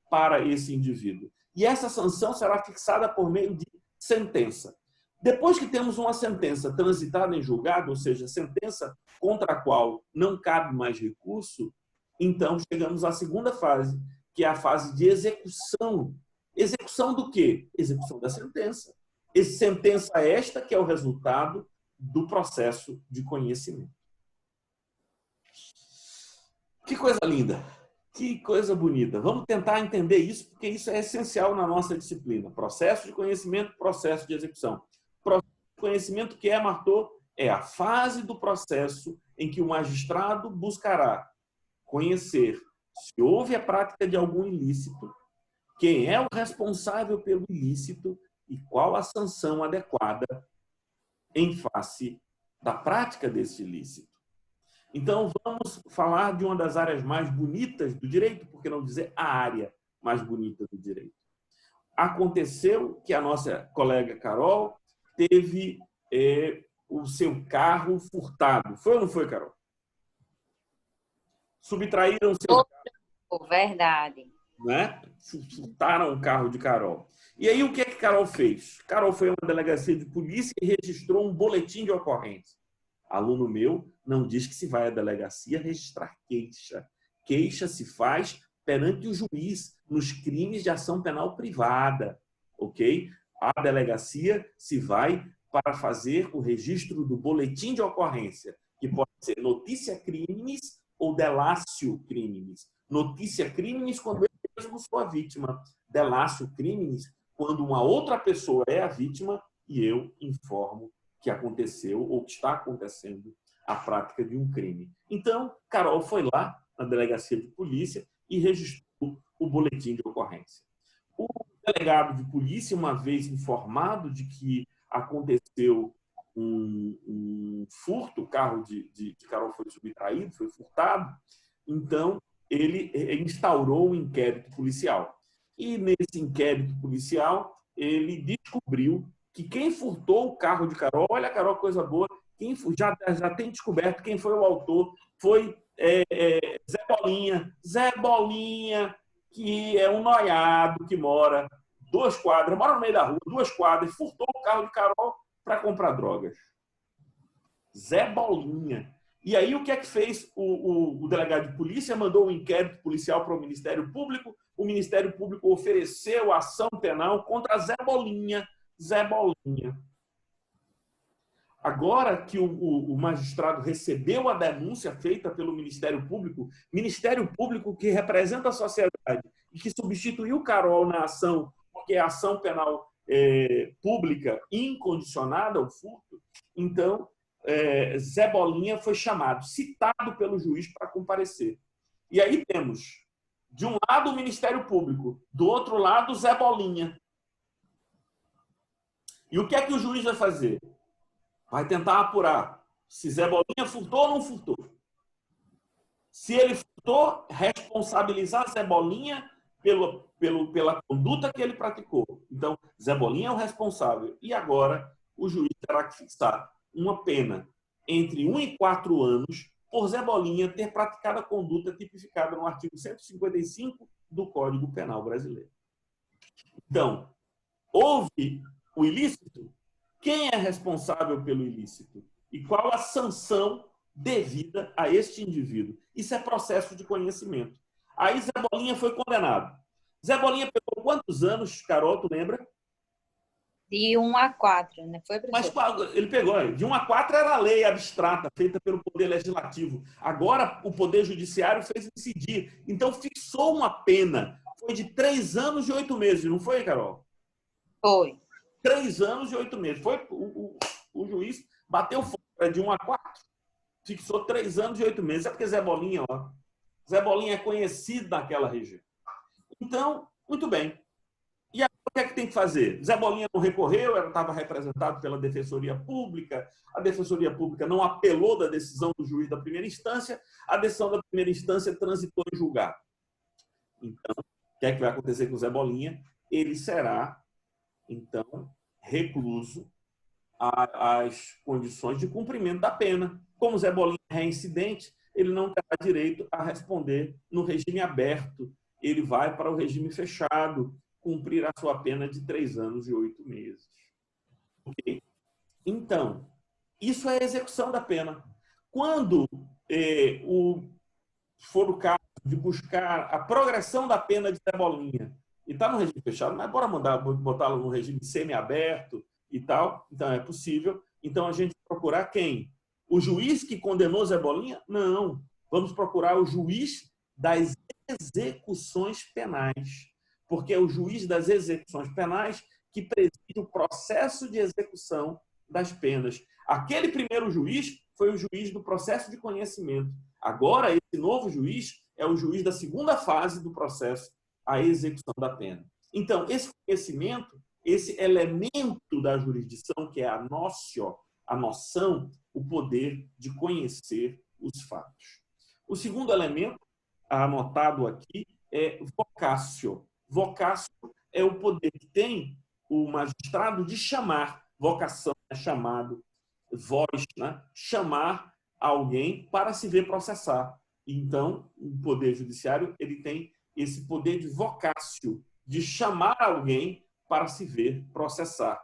para esse indivíduo? E essa sanção será fixada por meio de sentença. Depois que temos uma sentença transitada em julgado, ou seja, sentença contra a qual não cabe mais recurso, então chegamos à segunda fase, que é a fase de execução Execução do quê? Execução da sentença. Sentença esta que é o resultado do processo de conhecimento. Que coisa linda! Que coisa bonita! Vamos tentar entender isso, porque isso é essencial na nossa disciplina. Processo de conhecimento, processo de execução. Processo de conhecimento, que é, Martô? É a fase do processo em que o magistrado buscará conhecer se houve a prática de algum ilícito, quem é o responsável pelo ilícito e qual a sanção adequada em face da prática desse ilícito. Então, vamos falar de uma das áreas mais bonitas do direito, por que não dizer a área mais bonita do direito. Aconteceu que a nossa colega Carol teve o seu carro furtado. Foi ou não foi, Carol? Subtraíram o seu carro. Verdade. Né? Furtaram o carro de Carol. E aí, o que é que Carol fez? Carol foi a uma delegacia de polícia e registrou um boletim de ocorrência. Aluno meu não diz que se vai à delegacia registrar queixa. Queixa se faz perante o juiz nos crimes de ação penal privada, ok? A delegacia se vai para fazer o registro do boletim de ocorrência, que pode ser notícia crimes ou delácio crimes. Notícia crimes quando eu mesmo sou a vítima. Delácio crimes quando uma outra pessoa é a vítima e eu informo que aconteceu ou que está acontecendo a prática de um crime. Então, Carol foi lá na delegacia de polícia e registrou o boletim de ocorrência. O delegado de polícia, uma vez informado de que aconteceu um furto, o carro de Carol foi subtraído, foi furtado, então ele instaurou um inquérito policial. E nesse inquérito policial, ele descobriu que quem furtou o carro de Carol, olha, Carol, coisa boa, quem já tem descoberto quem foi o autor, foi Zé Bolinha. Zé Bolinha, que é um noiado que mora 2 quadras, mora no meio da rua, 2 quadras, furtou o carro de Carol para comprar drogas. Zé Bolinha. E aí o que é que fez o delegado de polícia? Mandou um inquérito policial para o Ministério Público, o Ministério Público ofereceu ação penal contra Zé Bolinha. Zé Bolinha. Agora que o magistrado recebeu a denúncia feita pelo Ministério Público que representa a sociedade e que substituiu Carol na ação, porque é ação penal pública incondicionada ao furto, então Zé Bolinha foi chamado, citado pelo juiz para comparecer. E aí temos, de um lado, o Ministério Público, do outro lado, Zé Bolinha. E o que é que o juiz vai fazer? Vai tentar apurar se Zé Bolinha furtou ou não furtou. Se ele furtou, responsabilizar Zé Bolinha pela conduta que ele praticou. Então, Zé Bolinha é o responsável. E agora, o juiz terá que fixar uma pena entre 1 e 4 anos por Zé Bolinha ter praticado a conduta tipificada no artigo 155 do Código Penal Brasileiro. Então, houve o ilícito? Quem é responsável pelo ilícito? E qual a sanção devida a este indivíduo? Isso é processo de conhecimento. Aí Zé Bolinha foi condenado. Zé Bolinha pegou quantos anos, Carol, tu lembra? De 1 a 4, né? Foi, mas ele pegou. De 1 a 4 era a lei abstrata, feita pelo Poder Legislativo. Agora, o Poder Judiciário fez incidir. Então, fixou uma pena. Foi de 3 anos e 8 meses, não foi, Carol? Foi. 3 anos e 8 meses. Foi, o juiz bateu fora de 1 a 4, fixou 3 anos e 8 meses. É porque Zé Bolinha, ó. Zé Bolinha é conhecido naquela região. Então, muito bem. E agora o que é que tem que fazer? Zé Bolinha não recorreu, estava representado pela Defensoria Pública, a Defensoria Pública não apelou da decisão do juiz da primeira instância, a decisão da primeira instância transitou em julgado. Então, o que é que vai acontecer com o Zé Bolinha? Ele será, então, recluso às condições de cumprimento da pena. Como o Zé Bolinha é reincidente, ele não terá direito a responder no regime aberto. Ele vai para o regime fechado, cumprir a sua pena de 3 anos e 8 meses. Okay? Então, isso é a execução da pena. Quando for o caso de buscar a progressão da pena de Zé Bolinha e está no regime fechado, mas bora botá-lo no regime semiaberto e tal. Então, é possível. Então, a gente procurar quem? O juiz que condenou Zé Bolinha? Não. Vamos procurar o juiz das execuções penais. Porque é o juiz das execuções penais que preside o processo de execução das penas. Aquele primeiro juiz foi o juiz do processo de conhecimento. Agora, esse novo juiz é o juiz da segunda fase do processo, a execução da pena. Então, esse conhecimento, esse elemento da jurisdição, que é a noção, o poder de conhecer os fatos. O segundo elemento, anotado aqui, é vocatio. Vocatio é o poder que tem o magistrado de chamar, vocação é chamado, voz, né? Chamar alguém para se ver processar. Então, o Poder Judiciário ele tem esse poder de vocatio, de chamar alguém para se ver processar.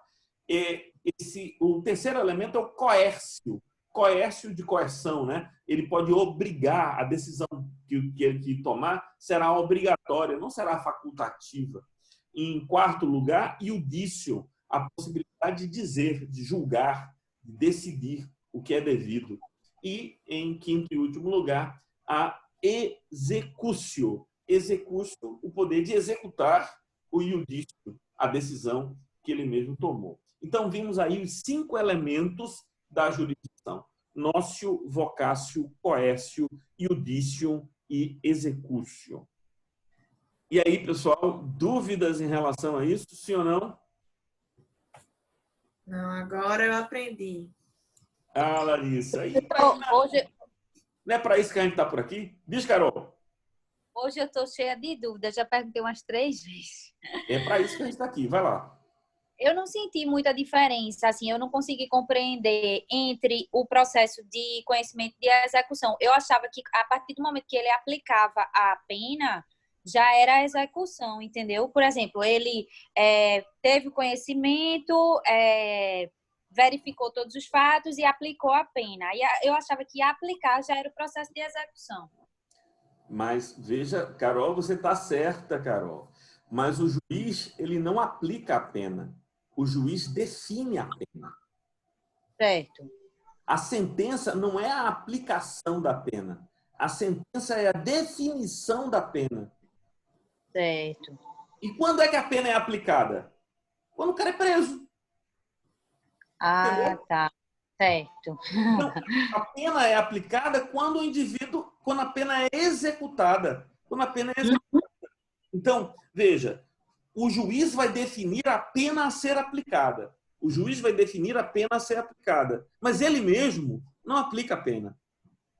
O terceiro elemento é o coércio. Coércio de coerção, né? Ele pode obrigar, a decisão que tomar será obrigatória, não será facultativa. Em quarto lugar, iudício, a possibilidade de dizer, de julgar, de decidir o que é devido. E, em quinto e último lugar, a executio. Executio, o poder de executar o iudício, a decisão que ele mesmo tomou. Então, vimos aí os 5 elementos da jurisdição: nócio, vocatio, coércio, iudício e executio. E aí, pessoal, dúvidas em relação a isso, sim ou não? Não, agora eu aprendi. Ah, Larissa. Hoje, não é para isso que a gente está por aqui? Diz, Carol. hoje eu estou cheia de dúvidas, já perguntei umas 3 vezes. É para isso que a gente está aqui. Vai lá. Eu não senti muita diferença, assim, eu não consegui compreender entre o processo de conhecimento e a execução. Eu achava que a partir do momento que ele aplicava a pena, já era a execução, entendeu? Por exemplo, ele teve o conhecimento, verificou todos os fatos e aplicou a pena. E eu achava que aplicar já era o processo de execução. Mas veja, Carol, você está certa, Carol. Mas o juiz, ele não aplica a pena. O juiz define a pena. Certo. A sentença não é a aplicação da pena. A sentença é a definição da pena. Certo. E quando é que a pena é aplicada? Quando o cara é preso. Ah, entendeu? tá. Certo. Então, a pena é aplicada quando quando a pena é executada. Quando a pena é executada. Então, veja, o juiz vai definir a pena a ser aplicada. O juiz vai definir a pena a ser aplicada. Mas ele mesmo não aplica a pena.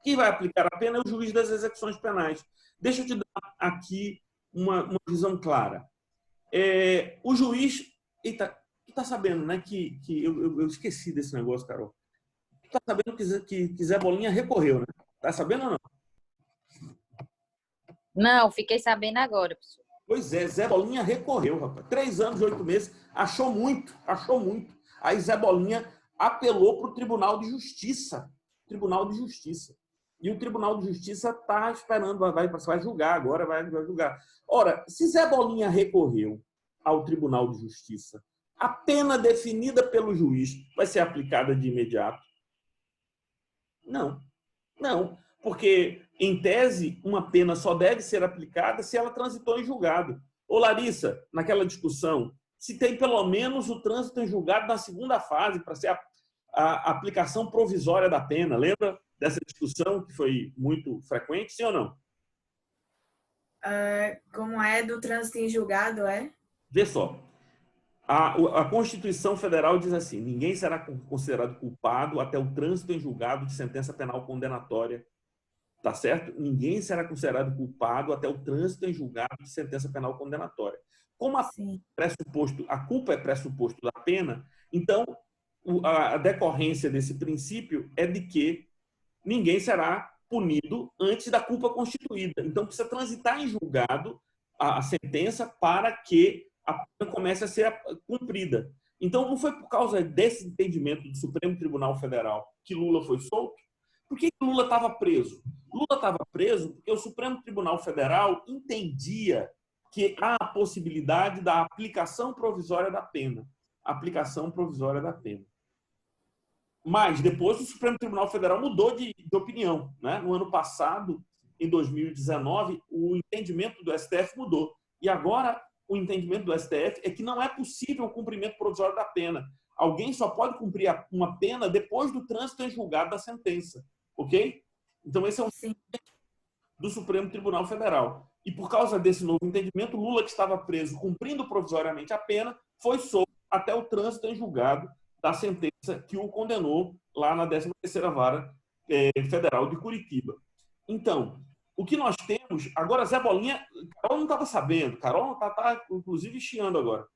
Quem vai aplicar a pena é o juiz das execuções penais. Deixa eu te dar aqui uma visão clara. O juiz... Eita, tu tá sabendo, né, que eu esqueci desse negócio, Carol. Tu tá sabendo que Zé Bolinha recorreu, né? Tá sabendo ou não? Não, fiquei sabendo agora, professor. Pois é, Zé Bolinha recorreu, rapaz. 3 anos e 8 meses, achou muito. Aí Zé Bolinha apelou para o Tribunal de Justiça. Tribunal de Justiça. E o Tribunal de Justiça está esperando, vai julgar agora, vai julgar. Ora, se Zé Bolinha recorreu ao Tribunal de Justiça, a pena definida pelo juiz vai ser aplicada de imediato? Não. Não, porque, em tese, uma pena só deve ser aplicada se ela transitou em julgado. Ô, Larissa, naquela discussão, se tem pelo menos o trânsito em julgado na segunda fase para ser a aplicação provisória da pena. Lembra dessa discussão que foi muito frequente, sim ou não? Como é do trânsito em julgado, é? Vê só. A Constituição Federal diz assim: ninguém será considerado culpado até o trânsito em julgado de sentença penal condenatória. Tá certo? Ninguém será considerado culpado até o trânsito em julgado de sentença penal condenatória. Como a culpa é pressuposto da pena, então a decorrência desse princípio é de que ninguém será punido antes da culpa constituída. Então precisa transitar em julgado a sentença para que a pena comece a ser cumprida. Então não foi por causa desse entendimento do Supremo Tribunal Federal que Lula foi solto? Por que Lula estava preso? Lula estava preso porque o Supremo Tribunal Federal entendia que há a possibilidade da aplicação provisória da pena. Aplicação provisória da pena. Mas depois o Supremo Tribunal Federal mudou de opinião, né? No ano passado, em 2019, o entendimento do STF mudou. E agora o entendimento do STF é que não é possível o cumprimento provisório da pena. Alguém só pode cumprir uma pena depois do trânsito em julgado da sentença. Ok? Então esse é um do Supremo Tribunal Federal. E por causa desse novo entendimento, Lula, que estava preso cumprindo provisoriamente a pena, foi solto até o trânsito em julgado da sentença que o condenou lá na 13ª Vara Federal de Curitiba. Então, o que nós temos... Agora, Zé Bolinha... Carol não estava sabendo. Carol está, inclusive, chiando agora.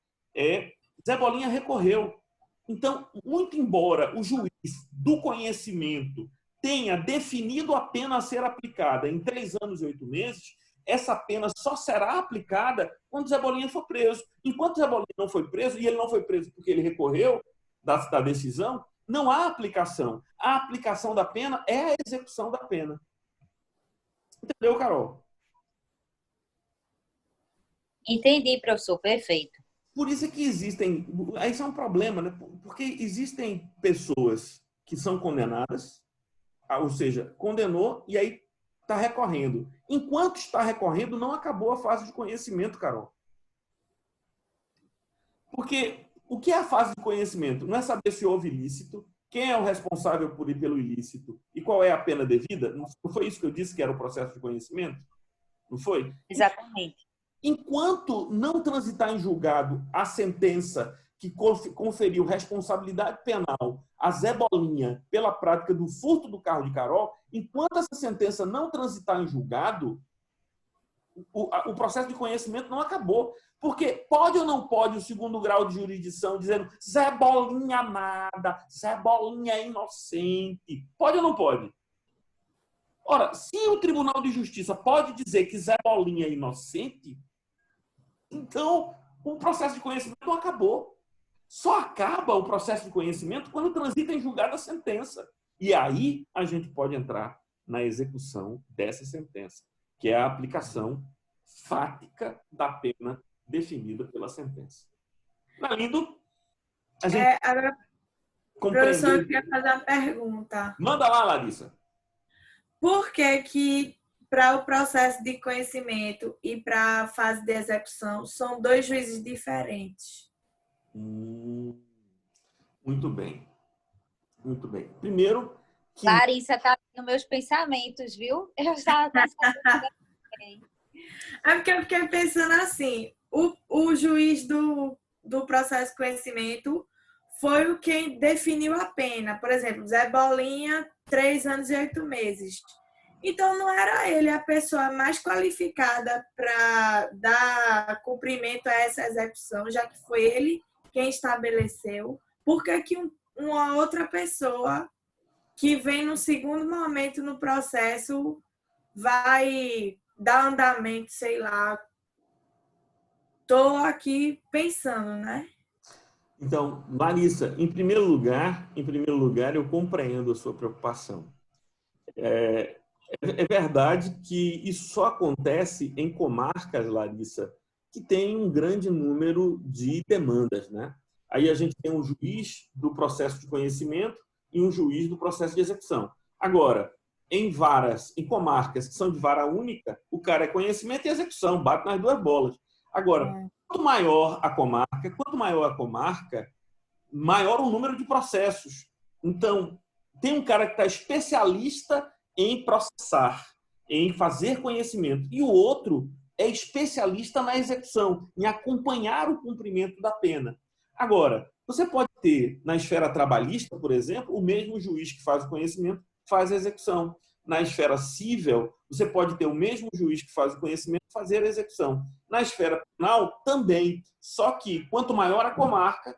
Zé Bolinha recorreu. Então, muito embora o juiz do conhecimento tenha definido a pena a ser aplicada em 3 anos e 8 meses, essa pena só será aplicada quando Zé Bolinha for preso. Enquanto Zé Bolinha não foi preso, e ele não foi preso porque ele recorreu da decisão, não há aplicação. A aplicação da pena é a execução da pena. Entendeu, Carol? Entendi, professor. Perfeito. Por isso é que existem... Isso é um problema, né? Porque existem pessoas que são condenadas, ou seja, condenou e aí está recorrendo. Enquanto está recorrendo, não acabou a fase de conhecimento, Carol. Porque o que é a fase de conhecimento? Não é saber se houve ilícito, quem é o responsável pelo ilícito e qual é a pena devida. Não foi isso que eu disse que era o processo de conhecimento? Não foi? Exatamente. Enquanto não transitar em julgado a sentença que conferiu responsabilidade penal a Zé Bolinha pela prática do furto do carro de Carol, enquanto essa sentença não transitar em julgado, o processo de conhecimento não acabou. Porque pode ou não pode o segundo grau de jurisdição dizendo Zé Bolinha nada, Zé Bolinha é inocente. Pode ou não pode? Ora, se o Tribunal de Justiça pode dizer que Zé Bolinha é inocente, então o processo de conhecimento não acabou. Só acaba o processo de conhecimento quando transita em julgado a sentença. E aí a gente pode entrar na execução dessa sentença, que é a aplicação fática da pena definida pela sentença. Lindo? A gente Agora, professor, eu queria fazer uma pergunta. Manda lá, Larissa. Por que para o processo de conhecimento e para a fase de execução são 2 juízes diferentes? Muito bem. Muito bem. Primeiro... Larissa está nos meus pensamentos, viu? Eu estava pensando também. É porque eu fiquei pensando assim, o juiz do processo de conhecimento foi o que definiu a pena. Por exemplo, Zé Bolinha, 3 anos e 8 meses. Então, não era ele a pessoa mais qualificada para dar cumprimento a essa execução, já que foi ele quem estabeleceu. Por que uma outra pessoa que vem no segundo momento no processo vai dar andamento, sei lá? Estou aqui pensando, né? Então, Larissa, em primeiro lugar, eu compreendo a sua preocupação. É verdade que isso só acontece em comarcas, Larissa, que tem um grande número de demandas, né? Aí a gente tem um juiz do processo de conhecimento e um juiz do processo de execução. Agora, em comarcas que são de vara única, o cara é conhecimento e execução, bate nas 2 bolas. Agora, quanto maior a comarca, maior o número de processos. Então, tem um cara que está especialista em processar, em fazer conhecimento, e o outro é especialista na execução, em acompanhar o cumprimento da pena. Agora, você pode ter, na esfera trabalhista, por exemplo, o mesmo juiz que faz o conhecimento faz a execução. Na esfera civil, você pode ter o mesmo juiz que faz o conhecimento fazer a execução. Na esfera penal, também. Só que, quanto maior a comarca,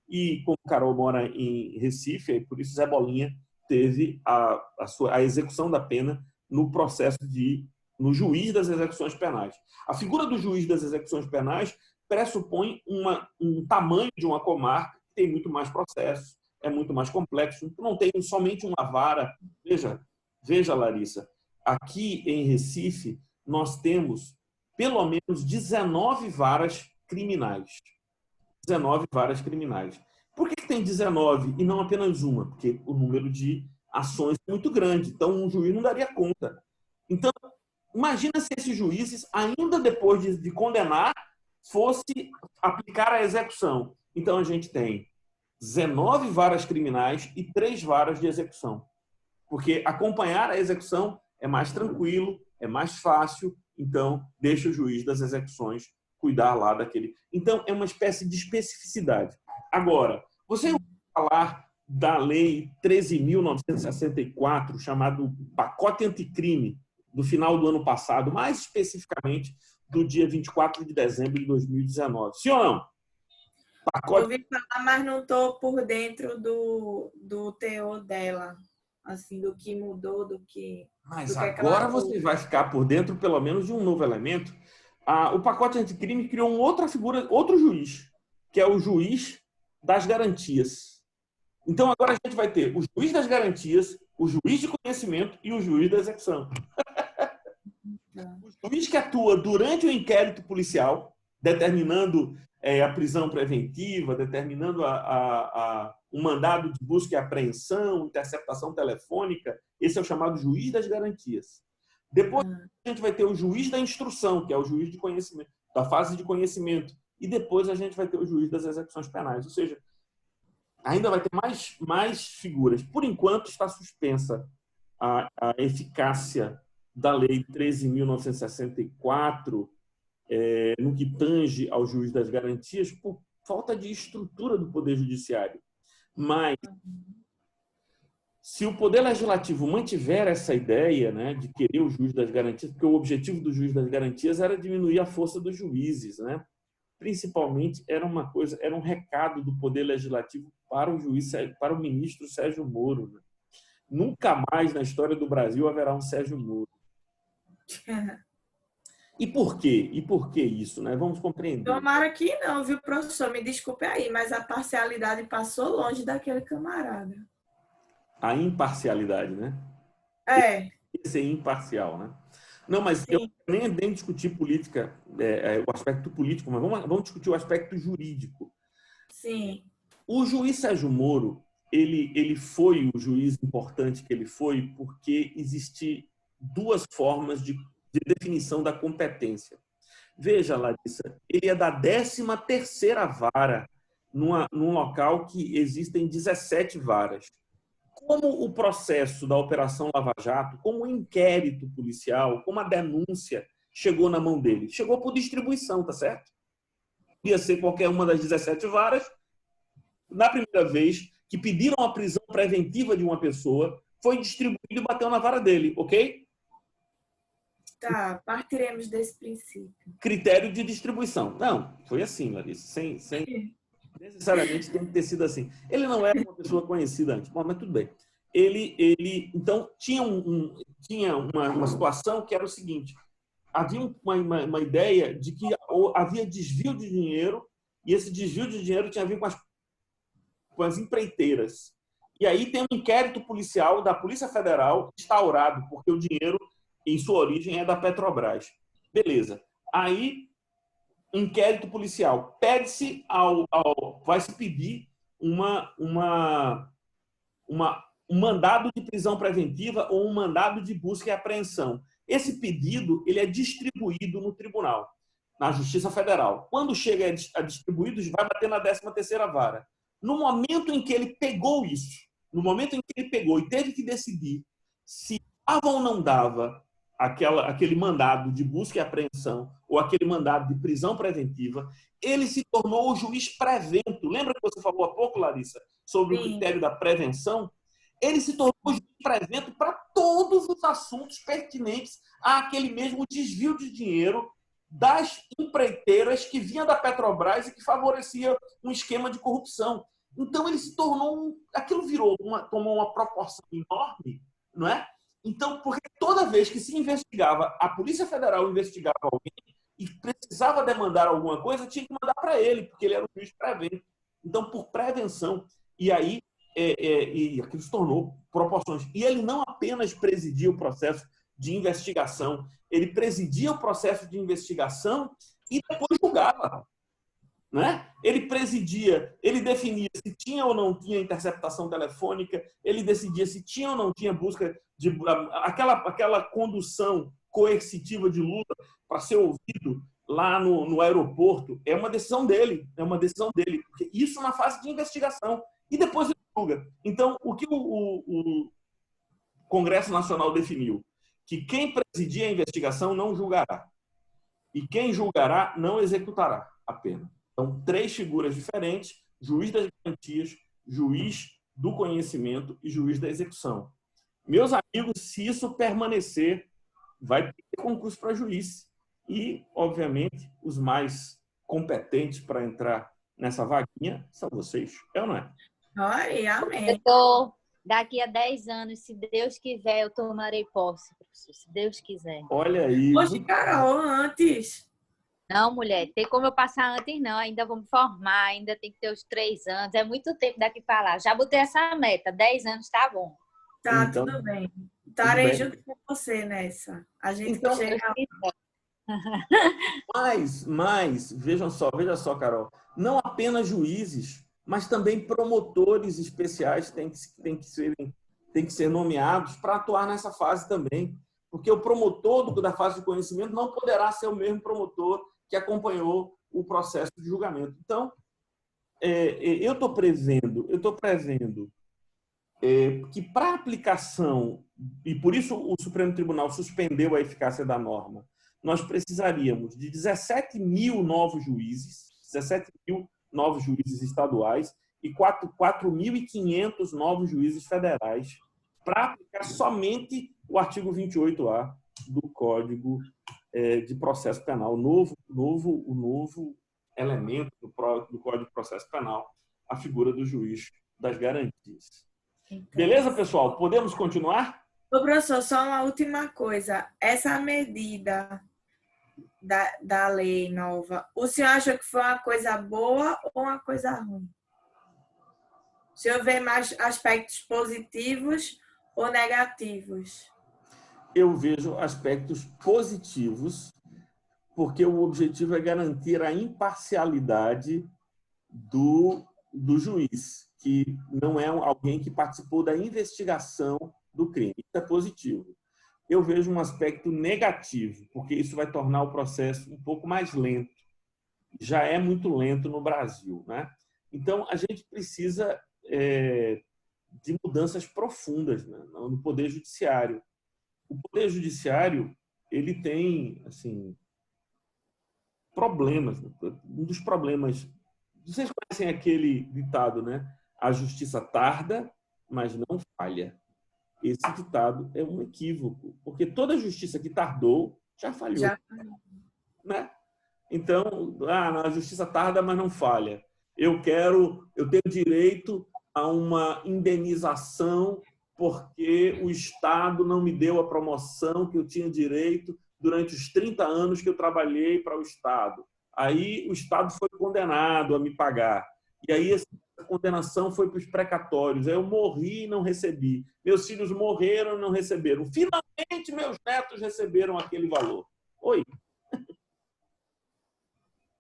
e como Carol mora em Recife, e por isso Zé Bolinha teve a execução da pena no juiz das execuções penais. A figura do juiz das execuções penais pressupõe um tamanho de uma comarca que tem muito mais processos, é muito mais complexo, não tem somente uma vara. Veja, Larissa, aqui em Recife nós temos pelo menos 19 varas criminais. 19 varas criminais. Por que tem 19 e não apenas uma? Porque o número de ações é muito grande. Então, um juiz não daria conta. Então, imagina se esses juízes, ainda depois de condenar, fosse aplicar a execução. Então, a gente tem 19 varas criminais e 3 varas de execução. Porque acompanhar a execução é mais tranquilo, é mais fácil, então deixa o juiz das execuções cuidar lá daquele. Então, é uma espécie de especificidade. Agora, você ouviu falar da Lei 13.964, chamado Pacote Anticrime, do final do ano passado, mais especificamente do dia 24 de dezembro de 2019. Sim ou não? Pacote... Ouvi falar, mas não estou por dentro do teor dela. Assim, do que mudou, do que... Mas do que agora você vai ficar por dentro, pelo menos, de um novo elemento. O pacote anticrime criou uma outra figura, outro juiz, que é o juiz das garantias. Então, agora a gente vai ter o juiz das garantias, o juiz de conhecimento e o juiz da execução. O juiz que atua durante o inquérito policial, determinando a prisão preventiva, determinando um mandado de busca e apreensão, interceptação telefônica, esse é o chamado juiz das garantias. Depois a gente vai ter o juiz da instrução, que é o juiz de conhecimento, da fase de conhecimento, e depois a gente vai ter o juiz das execuções penais. Ou seja, ainda vai ter mais figuras. Por enquanto está suspensa a eficácia da Lei 13.964 no que tange ao juiz das garantias por falta de estrutura do Poder Judiciário. Mas, se o Poder Legislativo mantiver essa ideia, né, de querer o juiz das garantias, porque o objetivo do juiz das garantias era diminuir a força dos juízes, né? Principalmente era um recado do Poder Legislativo para o juiz, para o ministro Sérgio Moro, né? Nunca mais na história do Brasil haverá um Sérgio Moro. E por quê? E por que isso, né? Vamos compreender. Tomara que não, viu, professor? Me desculpe aí, mas a parcialidade passou longe daquele camarada. A imparcialidade, né? É. Ser imparcial, né? Não, mas sim, eu nem discutir política, o aspecto político, mas vamos discutir o aspecto jurídico. Sim. O juiz Sérgio Moro, ele foi o juiz importante que ele foi porque existem duas formas de definição da competência. Veja, Larissa, ele é da 13ª vara num local que existem 17 varas. Como o processo da Operação Lava Jato, como o inquérito policial, como a denúncia chegou na mão dele? Chegou por distribuição, tá certo? Podia ser qualquer uma das 17 varas. Na primeira vez que pediram a prisão preventiva de uma pessoa, foi distribuído e bateu na vara dele, ok? Tá, partiremos desse princípio. Critério de distribuição. Não, foi assim, Larissa, sem necessariamente tem que ter sido assim. Ele não era uma pessoa conhecida antes, mas tudo bem. Ele então, tinha uma situação que era o seguinte, havia uma ideia de que havia desvio de dinheiro, e esse desvio de dinheiro tinha a ver com as empreiteiras. E aí tem um inquérito policial da Polícia Federal instaurado, porque o dinheiro, em sua origem, é da Petrobras. Beleza. Aí, inquérito policial. Pede-se vai se pedir um mandado de prisão preventiva ou um mandado de busca e apreensão. Esse pedido ele é distribuído no tribunal, na Justiça Federal. Quando chega a distribuído, vai bater na 13ª vara. No momento em que ele pegou isso, no momento em que ele pegou e teve que decidir se dava ou não dava aquele mandado de busca e apreensão ou aquele mandado de prisão preventiva, ele se tornou o juiz prevento. Lembra que você falou há pouco, Larissa, sobre o critério da prevenção? Ele se tornou o juiz prevento para todos os assuntos pertinentes àquele mesmo desvio de dinheiro das empreiteiras que vinha da Petrobras e que favorecia um esquema de corrupção. Então, ele se tornou... Aquilo tomou uma proporção enorme, não é? Então, porque toda vez que se investigava, a Polícia Federal investigava alguém e precisava demandar alguma coisa, tinha que mandar para ele, porque ele era o juiz prevento. Então, por prevenção. E aí, e aquilo se tornou proporções. E ele não apenas presidia o processo de investigação. Ele presidia o processo de investigação e depois julgava. Né? Ele presidia, ele definia se tinha ou não tinha interceptação telefônica, ele decidia se tinha ou não tinha busca de aquela condução coercitiva de Lula para ser ouvido lá no aeroporto, é uma decisão dele, porque isso na fase de investigação e depois ele julga. Então, o que o Congresso Nacional definiu? Que quem presidir a investigação não julgará e quem julgará não executará a pena. Então, 3 figuras diferentes: juiz das garantias, juiz do conhecimento e juiz da execução. Meus amigos, se isso permanecer, vai ter concurso para juiz. E, obviamente, os mais competentes para entrar nessa vaguinha são vocês. É ou não é? Oi, amém. Daqui a 10 anos, se Deus quiser, eu tomarei posse, professor. Se Deus quiser. Olha aí. Hoje, Carol, antes... Não, mulher, tem como eu passar antes, não. Ainda vou me formar, ainda tem que ter os 3 anos. É muito tempo daqui para lá. Já botei essa meta. 10 anos tá bom. Tá, Então, tudo bem. Estarei junto com você nessa. A gente Então, chega... Mas, veja só, Carol, não apenas juízes, mas também promotores especiais têm que ser nomeados para atuar nessa fase também. Porque o promotor da fase de conhecimento não poderá ser o mesmo promotor que acompanhou o processo de julgamento. Então, eu estou prevendo que para aplicação, e por isso o Supremo Tribunal suspendeu a eficácia da norma, nós precisaríamos de 17 mil novos juízes, 17 mil novos juízes estaduais e 4.500 novos juízes federais para aplicar somente o artigo 28A do Código de Processo Penal, o novo elemento do Código de Processo Penal, a figura do juiz das garantias. Beleza, pessoal? Podemos continuar? Ô, professor, só uma última coisa. Essa medida da lei nova, o senhor acha que foi uma coisa boa ou uma coisa ruim? O senhor vê mais aspectos positivos ou negativos? Eu vejo aspectos positivos, porque o objetivo é garantir a imparcialidade do juiz, que não é alguém que participou da investigação do crime. Isso é positivo. Eu vejo um aspecto negativo, porque isso vai tornar o processo um pouco mais lento. Já é muito lento no Brasil, né? Então, a gente precisa de mudanças profundas, né, no Poder Judiciário. O Poder Judiciário, ele tem, assim, problemas. Um dos problemas... Vocês conhecem aquele ditado, né? A justiça tarda, mas não falha. Esse ditado é um equívoco, porque toda justiça que tardou já falhou. Né? Então, a justiça tarda, mas não falha. Eu tenho direito a uma indenização porque o Estado não me deu a promoção que eu tinha direito durante os 30 anos que eu trabalhei para o Estado. Aí o Estado foi condenado a me pagar. E aí essa condenação foi para os precatórios. Aí eu morri e não recebi. Meus filhos morreram e não receberam. Finalmente, meus netos receberam aquele valor. Oi.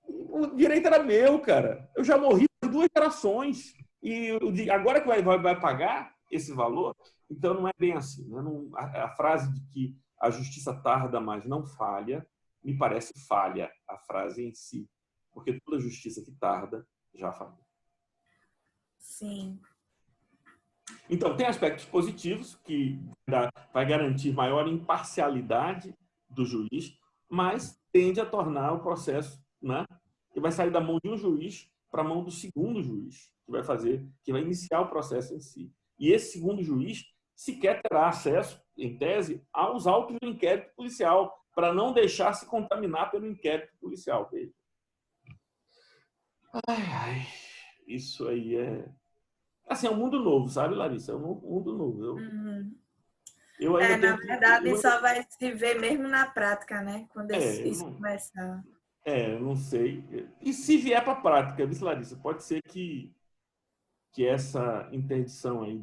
O direito era meu, cara. Eu já morri por 2 gerações. E agora que vai pagar esse valor? Então, não é bem assim. Né? A frase de que a justiça tarda, mas não falha, me parece falha a frase em si. Porque toda justiça que tarda já falha. Sim. Então, tem aspectos positivos, que vai garantir maior imparcialidade do juiz, mas tende a tornar o processo, né, que vai sair da mão de um juiz para a mão do segundo juiz, que vai iniciar o processo em si. E esse segundo juiz sequer terá acesso, em tese, aos autos do inquérito policial, para não deixar se contaminar pelo inquérito policial dele. Isso aí é... Assim, é um mundo novo, sabe, Larissa? É um mundo novo. Eu ainda na verdade, só vai se ver mesmo na prática, né? Quando isso começar. Eu não sei. E se vier para a prática, viu, Larissa? Pode ser que essa interdição aí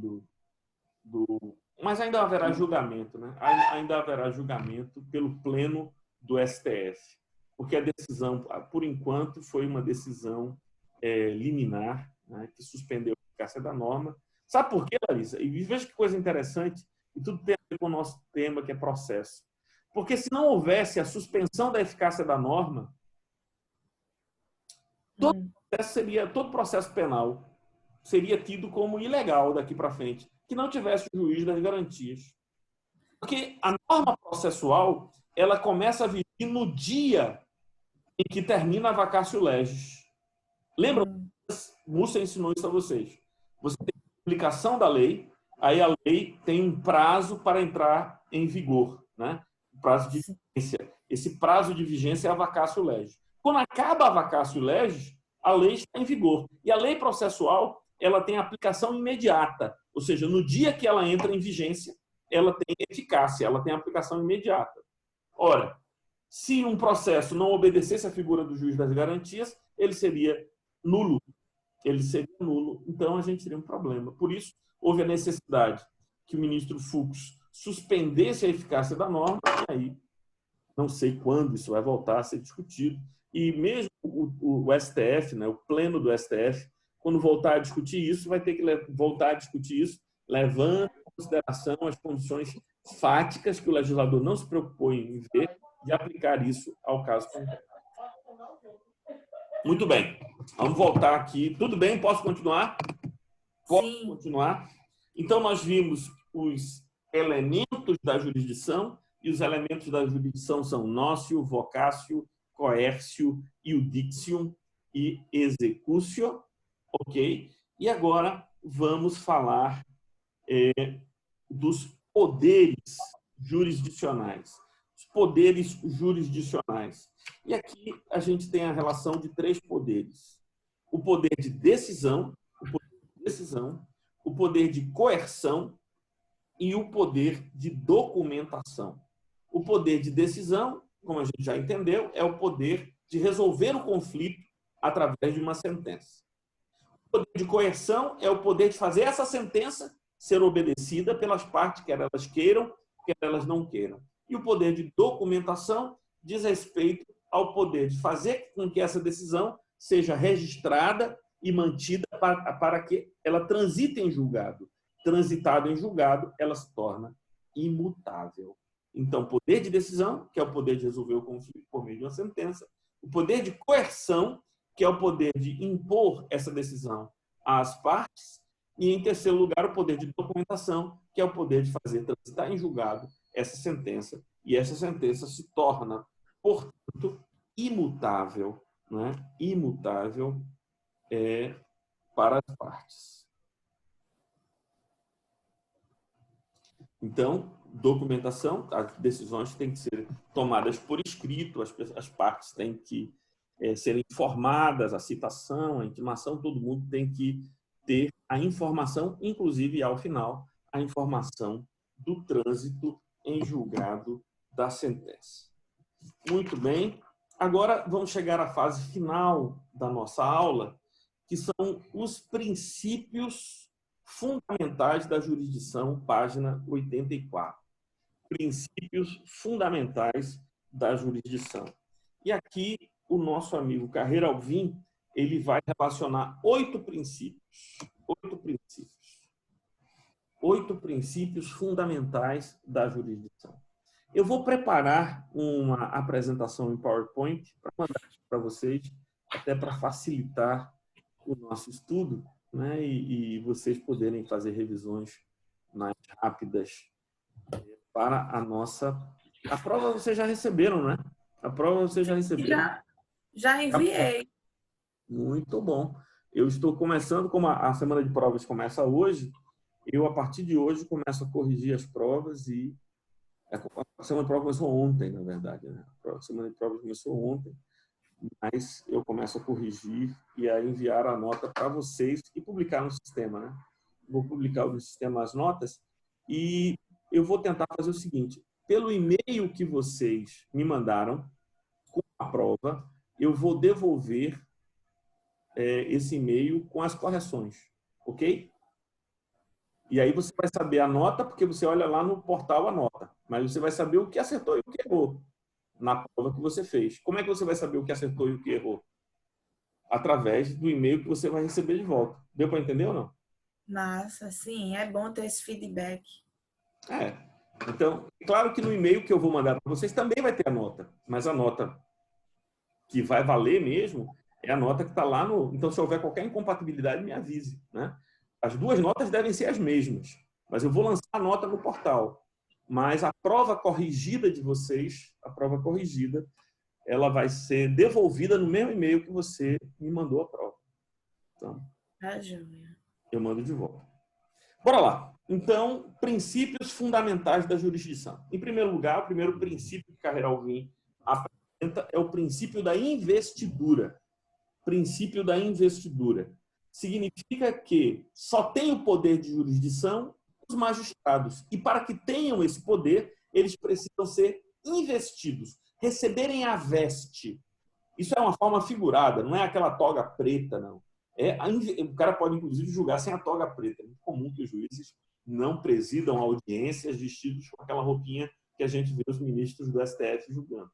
Mas ainda haverá julgamento, né? Ainda haverá julgamento pelo pleno do STF, porque a decisão, por enquanto, foi uma decisão liminar, né, que suspendeu a eficácia da norma. Sabe por quê, Larissa? E veja que coisa interessante, e tudo tem a ver com o nosso tema, que é processo. Porque se não houvesse a suspensão da eficácia da norma, todo processo penal seria tido como ilegal daqui para frente, que não tivesse o juiz das garantias. Porque a norma processual, ela começa a vigir no dia em que termina a vacatio legis. Lembra? Múcia ensinou isso a vocês. Você tem a publicação da lei, aí a lei tem um prazo para entrar em vigor, né? Prazo de vigência. Esse prazo de vigência é a vacatio legis. Quando acaba a vacatio legis, a lei está em vigor. E a lei processual, ela tem aplicação imediata, ou seja, no dia que ela entra em vigência, ela tem eficácia, ela tem aplicação imediata. Ora, se um processo não obedecesse à figura do juiz das garantias, ele seria nulo. Ele seria nulo. Então, a gente teria um problema. Por isso, houve a necessidade que o ministro Fux suspendesse a eficácia da norma, e aí não sei quando isso vai voltar a ser discutido. E mesmo o STF, né, o pleno do STF, quando voltar a discutir isso, vai ter que voltar a discutir isso, levando em consideração as condições fáticas que o legislador não se preocupou em ver, de aplicar isso ao caso concreto. Muito bem. Vamos voltar aqui. Tudo bem? Posso continuar? Posso continuar? Então, nós vimos os elementos da jurisdição, e os elementos da jurisdição são nócio, vocatio, coercio, iudictium e executio. Ok? E agora vamos falar dos poderes jurisdicionais. Os poderes jurisdicionais. E aqui a gente tem a relação de 3 poderes. O poder de decisão, o poder de coerção e o poder de documentação. O poder de decisão, como a gente já entendeu, é o poder de resolver o conflito através de uma sentença. O poder de coerção é o poder de fazer essa sentença ser obedecida pelas partes, quer elas queiram, quer elas não queiram. E o poder de documentação diz respeito ao poder de fazer com que essa decisão seja registrada e mantida para que ela transite em julgado. Transitada em julgado, ela se torna imutável. Então, poder de decisão, que é o poder de resolver o conflito por meio de uma sentença, o poder de coerção, que é o poder de impor essa decisão às partes, e, em terceiro lugar, o poder de documentação, que é o poder de fazer transitar em julgado essa sentença, e essa sentença se torna, portanto, imutável, né? Imutável para as partes. Então, documentação, as decisões têm que ser tomadas por escrito, as partes têm que serem informadas, a citação, a intimação, todo mundo tem que ter a informação, inclusive, ao final, a informação do trânsito em julgado da sentença. Muito bem. Agora vamos chegar à fase final da nossa aula, que são os princípios fundamentais da jurisdição, página 84. Princípios fundamentais da jurisdição. E aqui o nosso amigo Carreira Alvim, ele vai relacionar 8 princípios fundamentais da jurisdição. Eu vou preparar uma apresentação em PowerPoint para mandar para vocês, até para facilitar o nosso estudo, né? E vocês poderem fazer revisões mais rápidas para a nossa... A prova vocês já receberam, né? A prova vocês já receberam. Já enviei. Muito bom. Eu estou começando, como a semana de provas começa hoje, eu, a partir de hoje, começo a corrigir as provas e... A semana de provas começou ontem, na verdade, né? A semana de provas começou ontem, mas eu começo a corrigir e a enviar a nota para vocês e publicar no sistema, né? Vou publicar no sistema as notas e eu vou tentar fazer o seguinte: pelo e-mail que vocês me mandaram com a prova, eu vou devolver esse e-mail com as correções, ok? E aí você vai saber a nota, porque você olha lá no portal a nota. Mas você vai saber o que acertou e o que errou na prova que você fez. Como é que você vai saber o que acertou e o que errou? Através do e-mail que você vai receber de volta. Deu para entender ou não? Massa, sim, é bom ter esse feedback. É. Então, claro que no e-mail que eu vou mandar para vocês também vai ter a nota. Mas a nota que vai valer mesmo é a nota que está lá no... Então, se houver qualquer incompatibilidade, me avise, né? As duas notas devem ser as mesmas, mas eu vou lançar a nota no portal. Mas a prova corrigida de vocês, a prova corrigida, ela vai ser devolvida no mesmo e-mail que você me mandou a prova. Então, eu mando de volta. Bora lá. Então, princípios fundamentais da jurisdição. Em primeiro lugar, o primeiro princípio que Carreira Alvim apresenta é o princípio da investidura. Princípio da investidura. Significa que só tem o poder de jurisdição os magistrados. E para que tenham esse poder, eles precisam ser investidos, receberem a veste. Isso é uma forma figurada, não é aquela toga preta, não. O cara pode, inclusive, julgar sem a toga preta. É muito comum que os juízes não presidam audiências vestidos com aquela roupinha que a gente vê os ministros do STF julgando.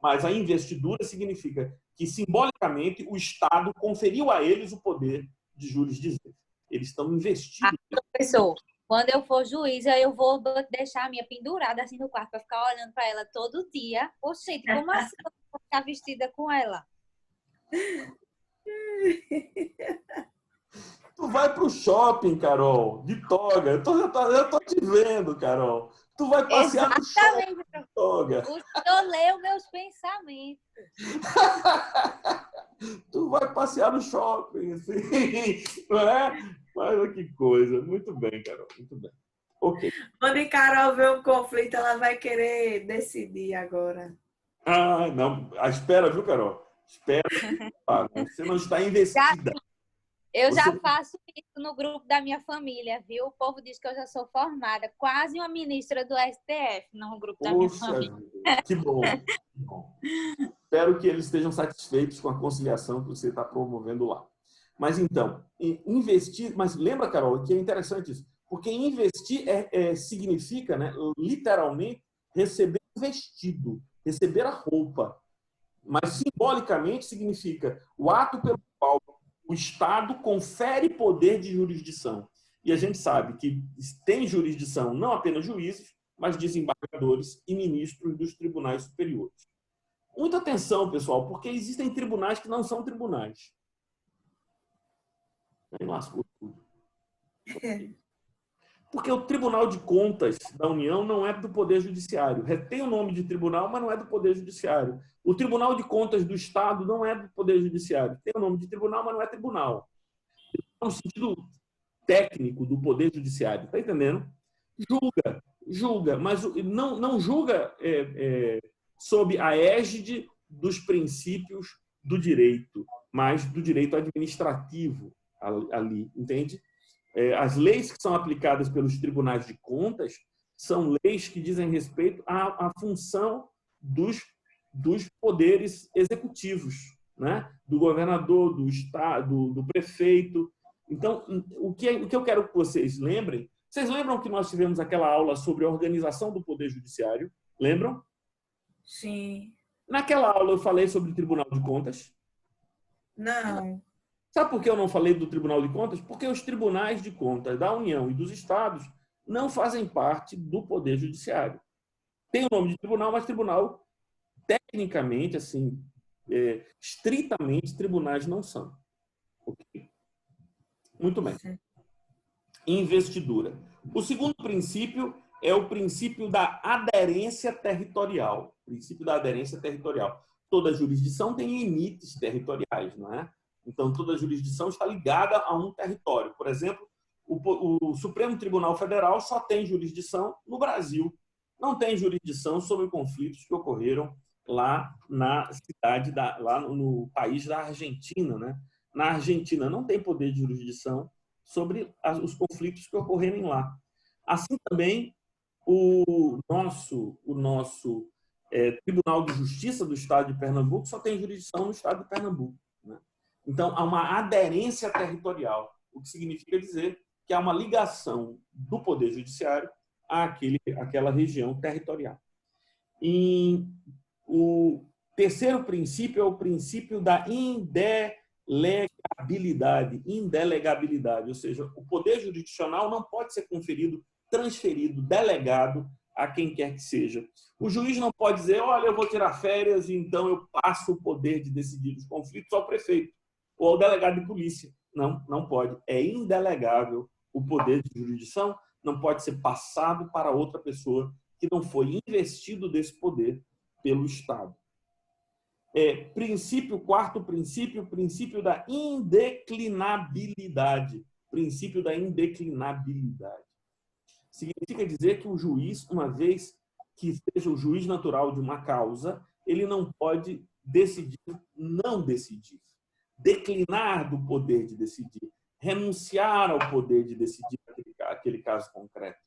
Mas a investidura significa que, simbolicamente, o Estado conferiu a eles o poder de jurisdizer. Eles estão investidos. Professor, quando eu for juíza, eu vou deixar a minha pendurada assim no quarto para ficar olhando para ela todo dia. Oxente, como assim eu vou ficar vestida com ela? Tu vai pro shopping, Carol, de toga. Eu tô te vendo, Carol. Tu vai passear no shopping de toga. O senhor leu meus pensamentos. Tu vai passear no shopping, assim, não é? Mas olha que coisa. Muito bem, Carol, muito bem. Ok. Quando a Carol vê um conflito, ela vai querer decidir agora. Ah, não. Espera, viu, Carol? Espera. Você não está investida. Eu já faço isso no grupo da minha família, viu? O povo diz que eu já sou formada, quase uma ministra do STF no grupo da minha família. Que bom, que bom. Espero que eles estejam satisfeitos com a conciliação que você está promovendo lá. Mas então, investir... Mas lembra, Carol, que é interessante isso. Porque investir significa, né, literalmente, receber o vestido, receber a roupa. Mas simbolicamente significa o ato pelo qual o Estado confere poder de jurisdição. E a gente sabe que tem jurisdição não apenas juízes, mas desembargadores e ministros dos tribunais superiores. Muita atenção, pessoal, porque existem tribunais que não são tribunais. Aí lascou tudo. Porque o Tribunal de Contas da União não é do Poder Judiciário. Tem o nome de tribunal, mas não é do Poder Judiciário. O Tribunal de Contas do Estado não é do Poder Judiciário. Tem o nome de tribunal, mas não é tribunal. No sentido técnico do Poder Judiciário. Está entendendo? Julga, mas não julga sob a égide dos princípios do direito, mas do direito administrativo ali, entende? As leis que são aplicadas pelos tribunais de contas são leis que dizem respeito à função dos poderes executivos, né? Do governador, do estado, do prefeito. Então, o que eu quero que vocês lembrem, vocês lembram que nós tivemos aquela aula sobre a organização do Poder Judiciário? Lembram? Sim. Naquela aula eu falei sobre o Tribunal de Contas? Não. Sabe por que eu não falei do Tribunal de Contas? Porque os tribunais de contas da União e dos estados não fazem parte do Poder Judiciário. Tem o nome de tribunal, mas tribunal, tecnicamente, assim, estritamente, tribunais não são. Okay? Muito bem. Investidura. O segundo princípio é o princípio da aderência territorial. O princípio da aderência territorial. Toda jurisdição tem limites territoriais, não é? Então, toda jurisdição está ligada a um território. Por exemplo, o Supremo Tribunal Federal só tem jurisdição no Brasil. Não tem jurisdição sobre conflitos que ocorreram lá na cidade, lá no país da Argentina, né? Na Argentina não tem poder de jurisdição sobre os conflitos que ocorrerem lá. Assim também, o nosso Tribunal de Justiça do Estado de Pernambuco só tem jurisdição no Estado de Pernambuco. Né? Então, há uma aderência territorial, o que significa dizer que há uma ligação do Poder Judiciário àquela região territorial. E o terceiro princípio é o princípio da indelegabilidade, ou seja, o poder jurisdicional não pode ser conferido, transferido, delegado a quem quer que seja. O juiz não pode dizer, olha, eu vou tirar férias e então eu passo o poder de decidir os conflitos ao prefeito ou ao delegado de polícia. Não, não pode. É indelegável o poder de jurisdição, não pode ser passado para outra pessoa que não foi investido desse poder pelo Estado. Quarto princípio, o princípio da indeclinabilidade. Princípio da indeclinabilidade. Significa dizer que o juiz, uma vez que seja o juiz natural de uma causa, ele não pode decidir, não decidir, declinar do poder de decidir, renunciar ao poder de decidir aquele caso concreto,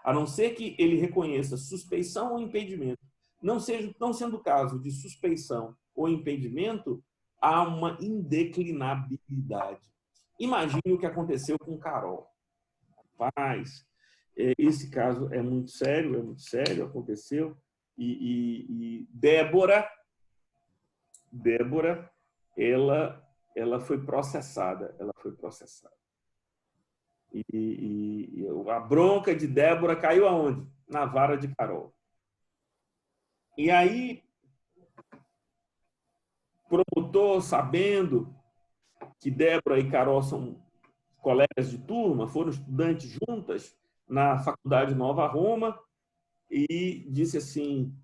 a não ser que ele reconheça suspeição ou impedimento. Não sendo o caso de suspeição ou impedimento, há uma indeclinabilidade. Imagine o que aconteceu com Carol. Rapaz, esse caso é muito sério, aconteceu. E Débora, ela foi processada. E a bronca de Débora caiu aonde? Na vara de Carol. E aí, promotor, sabendo que Débora e Carol são colegas de turma, foram estudantes juntas na Faculdade Nova Roma, e disse assim,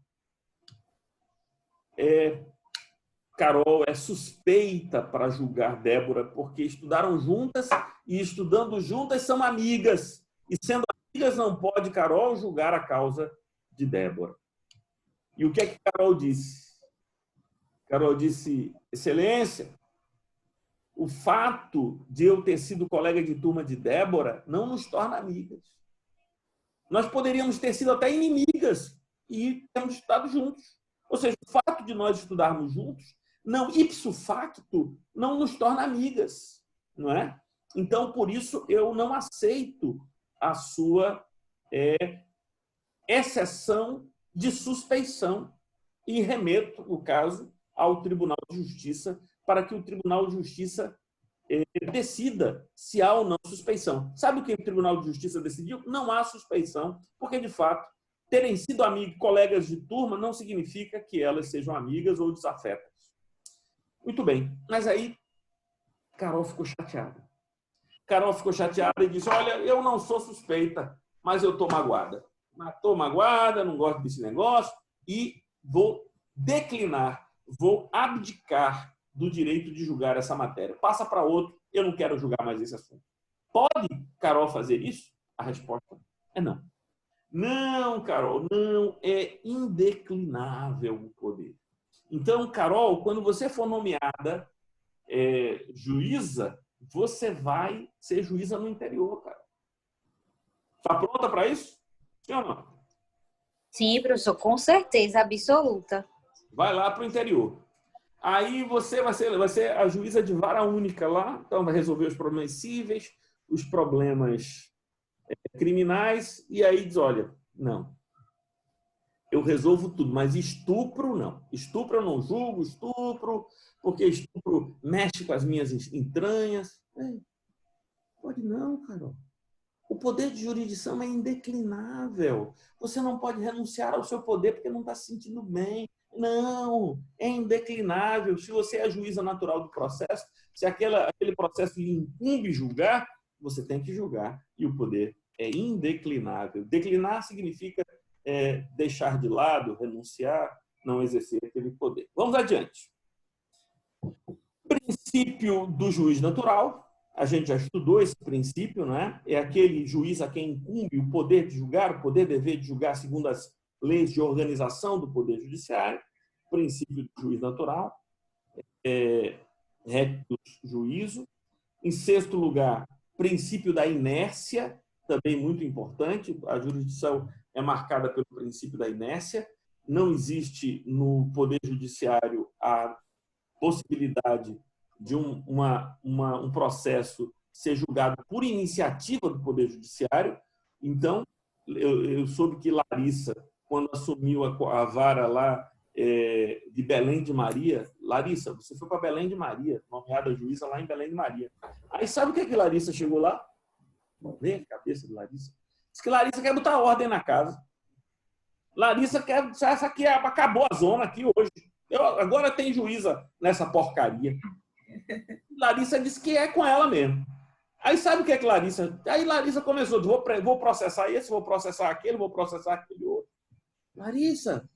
Carol é suspeita para julgar Débora, porque estudaram juntas e, estudando juntas, são amigas. E, sendo amigas, não pode Carol julgar a causa de Débora. E o que é que Carol disse? Carol disse, Excelência, o fato de eu ter sido colega de turma de Débora não nos torna amigas. Nós poderíamos ter sido até inimigas e termos estudado juntos. Ou seja, o fato de nós estudarmos juntos, não, ipso facto, não nos torna amigas, não é? Então, por isso, eu não aceito a sua exceção de suspeição e remeto o caso ao Tribunal de Justiça para que o Tribunal de Justiça decida se há ou não suspeição. Sabe o que o Tribunal de Justiça decidiu? Não há suspeição, porque, de fato, terem sido amigos, colegas de turma, não significa que elas sejam amigas ou desafetas. Muito bem, mas aí Carol ficou chateada. Carol ficou chateada e disse, olha, eu não sou suspeita, mas eu estou magoada. Estou magoada, não gosto desse negócio e vou declinar, vou abdicar do direito de julgar essa matéria. Passa para outro, eu não quero julgar mais esse assunto. Pode Carol fazer isso? A resposta é não. Não, Carol, não, é indeclinável o poder. Então, Carol, quando você for nomeada juíza, você vai ser juíza no interior, cara. Está pronta para isso? Sim ou não? Sim, professor, com certeza absoluta. Vai lá para o interior. Aí você vai ser a juíza de vara única lá, então vai resolver os problemas cíveis, os problemas criminais, e aí diz, olha, não, eu resolvo tudo, mas estupro não. Estupro eu não julgo, porque estupro mexe com as minhas entranhas. Pode não, Carol. O poder de jurisdição é indeclinável. Você não pode renunciar ao seu poder porque não está se sentindo bem. Não, é indeclinável. Se você é a juíza natural do processo, se aquele processo lhe incumbe julgar, você tem que julgar. E o poder é indeclinável. Declinar significa deixar de lado, renunciar, não exercer aquele poder. Vamos adiante. Princípio do juiz natural. A gente já estudou esse princípio, né? É aquele juiz a quem incumbe o poder de julgar, o poder dever de julgar segundo as leis de organização do Poder Judiciário. Princípio do juiz natural. Recto juízo. Em sexto lugar, princípio da inércia, também muito importante. A jurisdição é marcada pelo princípio da inércia. Não existe no Poder Judiciário a possibilidade de um processo ser julgado por iniciativa do Poder Judiciário. Então, eu soube que Larissa, quando assumiu a vara lá de Belém de Maria, Larissa, você foi para Belém de Maria, nomeada juíza lá em Belém de Maria. Aí sabe o que Larissa chegou lá? Vê a cabeça de Larissa. Diz que Larissa quer botar ordem na casa. Larissa quer... Essa aqui acabou a zona aqui hoje. Agora tem juíza nessa porcaria. Larissa disse que é com ela mesmo. Aí sabe o que é que Larissa... Aí Larissa começou, vou processar esse, vou processar aquele, vou processar aquele outro. Larissa,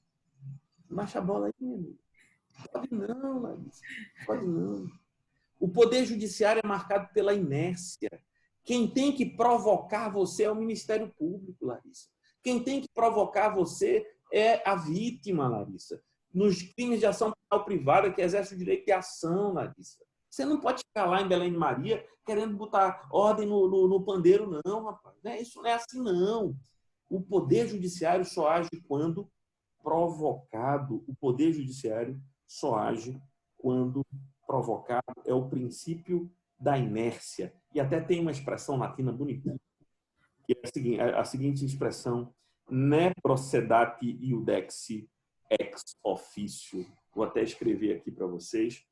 baixa a bola aí, meu amigo. Pode não, Larissa. Pode não. O Poder Judiciário é marcado pela inércia. Quem tem que provocar você é o Ministério Público, Larissa. Quem tem que provocar você é a vítima, Larissa. Nos crimes de ação penal privada que exerce o direito de ação, Larissa. Você não pode ficar lá em Belém de Maria querendo botar ordem no pandeiro, não, rapaz. Isso não é assim, não. O Poder Judiciário só age quando provocado. O Poder Judiciário só age quando provocado. É o princípio da inércia. E até tem uma expressão latina bonitinha, que é a seguinte expressão: ne procedati iudex ex officio. Vou até escrever aqui para vocês,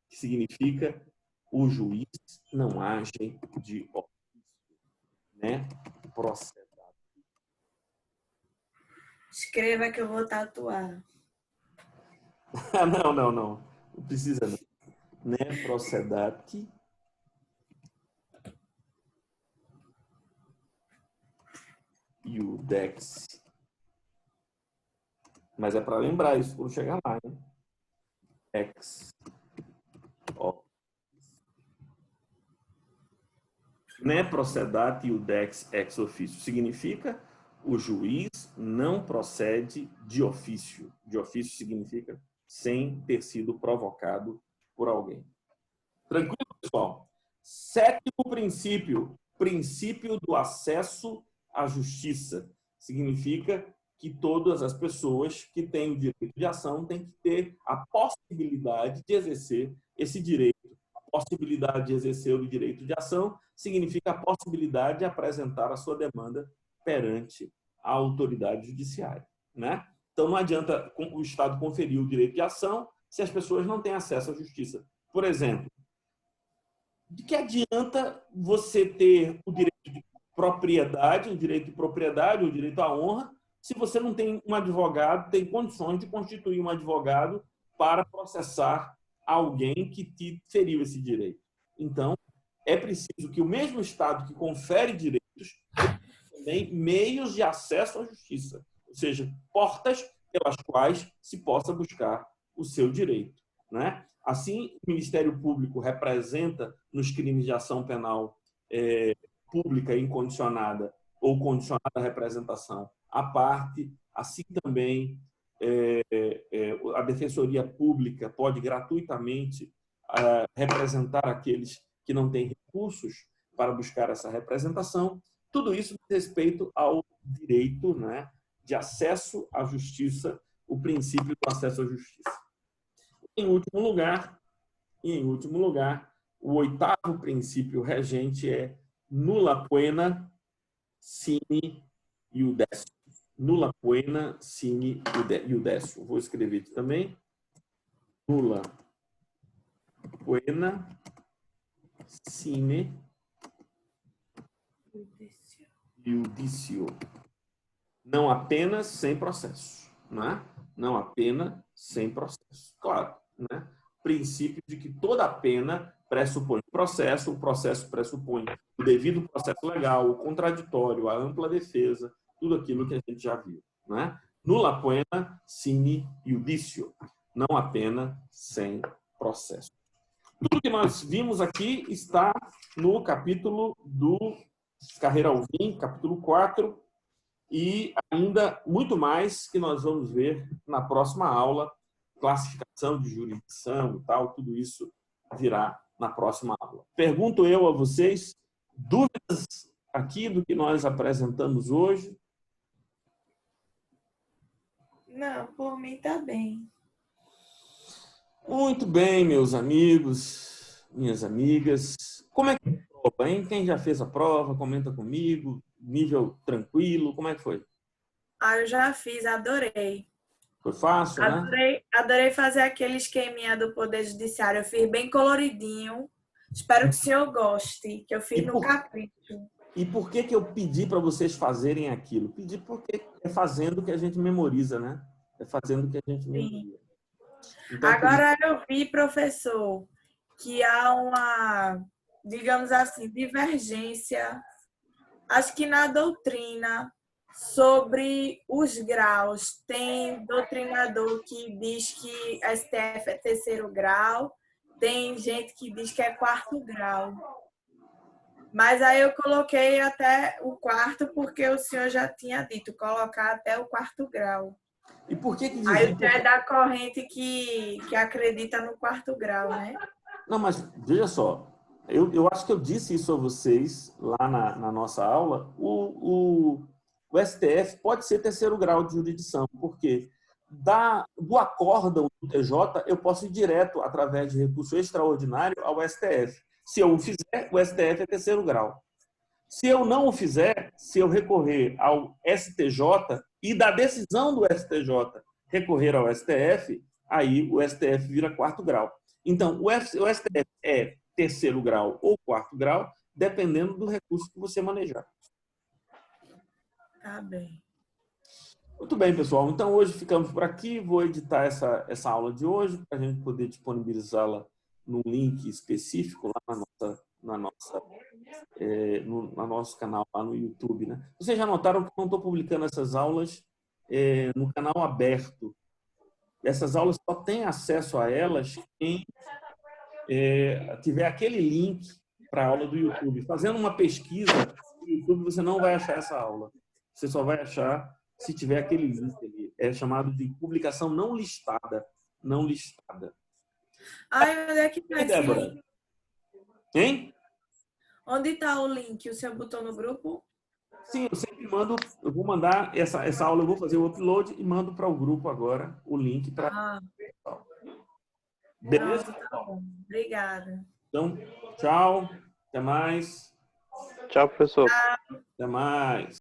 que significa o juiz não age de ofício, né? Procedati. Escreva que eu vou tatuar. Não. Não precisa não. Ne procedati iudex. Mas é para lembrar isso quando chegar lá, né? Ex officio. Ne procedati iudex ex officio significa o juiz não procede de ofício. De ofício significa sem ter sido provocado por alguém. Tranquilo, pessoal? Sétimo princípio, princípio do acesso à justiça. Significa que todas as pessoas que têm o direito de ação têm que ter a possibilidade de exercer esse direito. A possibilidade de exercer o direito de ação significa a possibilidade de apresentar a sua demanda perante a autoridade judiciária, né? Então, não adianta o Estado conferir o direito de ação se as pessoas não têm acesso à justiça. Por exemplo, de que adianta você ter o direito de propriedade, o direito à honra, se você não tem um advogado, tem condições de constituir um advogado para processar alguém que te feriu esse direito? Então, é preciso que o mesmo Estado que confere direitos também meios de acesso à justiça, ou seja, portas pelas quais se possa buscar o seu direito, né? Assim, o Ministério Público representa nos crimes de ação penal pública incondicionada ou condicionada representação a parte, assim também a Defensoria Pública pode gratuitamente representar aqueles que não têm recursos para buscar essa representação. Tudo isso diz respeito ao direito, né, de acesso à justiça, o princípio do acesso à justiça. Em último lugar, o oitavo princípio regente é nulla poena sine iudecim. Nulla poena sine iudecim. Vou escrever aqui também. Nulla poena sine iudicio. Não há pena sem processo, né? Não há pena sem processo. Claro, né? Princípio de que toda pena pressupõe processo, o processo pressupõe o devido processo legal, o contraditório, a ampla defesa, tudo aquilo que a gente já viu, né? Nulla poena sine iudicio. Não há pena sem processo. Tudo que nós vimos aqui está no capítulo do Carreira Alvim, capítulo 4, e ainda muito mais que nós vamos ver na próxima aula, classificação de jurisdição e tal, tudo isso virá na próxima aula. Pergunto eu a vocês, dúvidas aqui do que nós apresentamos hoje? Não, por mim tá bem. Muito bem, meus amigos, minhas amigas. Como é que é a prova, hein? Quem já fez a prova, comenta comigo. Nível tranquilo, como é que foi? Ah, eu já fiz, adorei. Foi fácil, né? Adorei fazer aquele esqueminha do Poder Judiciário. Eu fiz bem coloridinho. Espero que o senhor goste, que eu fiz no capricho. E por que eu pedi para vocês fazerem aquilo? Pedi porque é fazendo que a gente memoriza, né? É fazendo que a gente memoriza. Então, Agora eu vi, professor, que há uma, digamos assim, divergência, acho que na doutrina, sobre os graus. Tem doutrinador que diz que STF é terceiro grau, tem gente que diz que é quarto grau. Mas aí eu coloquei até o quarto porque o senhor já tinha dito, colocar até o quarto grau. E por que Aí dizia? o senhor é da corrente que acredita no quarto grau, né? Não, mas veja só, eu acho que eu disse isso a vocês lá na nossa aula. O STF pode ser terceiro grau de jurisdição, porque do acórdão do TJ eu posso ir direto, através de recurso extraordinário, ao STF. Se eu o fizer, o STF é terceiro grau. Se eu não o fizer, se eu recorrer ao STJ e da decisão do STJ recorrer ao STF, aí o STF vira quarto grau. Então, o STF é terceiro grau ou quarto grau, dependendo do recurso que você manejar. Tá bem. Muito bem, pessoal. Então, hoje ficamos por aqui. Vou editar essa aula de hoje para a gente poder disponibilizá-la num link específico lá no nosso canal lá no YouTube, né? Vocês já notaram que eu não estou publicando essas aulas no canal aberto. Essas aulas só tem acesso a elas quem tiver aquele link para a aula do YouTube. Fazendo uma pesquisa no YouTube, você não vai achar essa aula. Você só vai achar se tiver aquele link ali. É chamado de publicação não listada. Não listada. Ai, onde é que tá E esse Débora? link? Hein? Onde está o link? O senhor botou no grupo? Sim, eu sempre mando, eu vou mandar essa aula, eu vou fazer o upload e mando para o grupo agora o link para. Ah, Beleza? pronto, tá bom. Obrigada. Então, tchau, até mais. Tchau, professor. Até mais.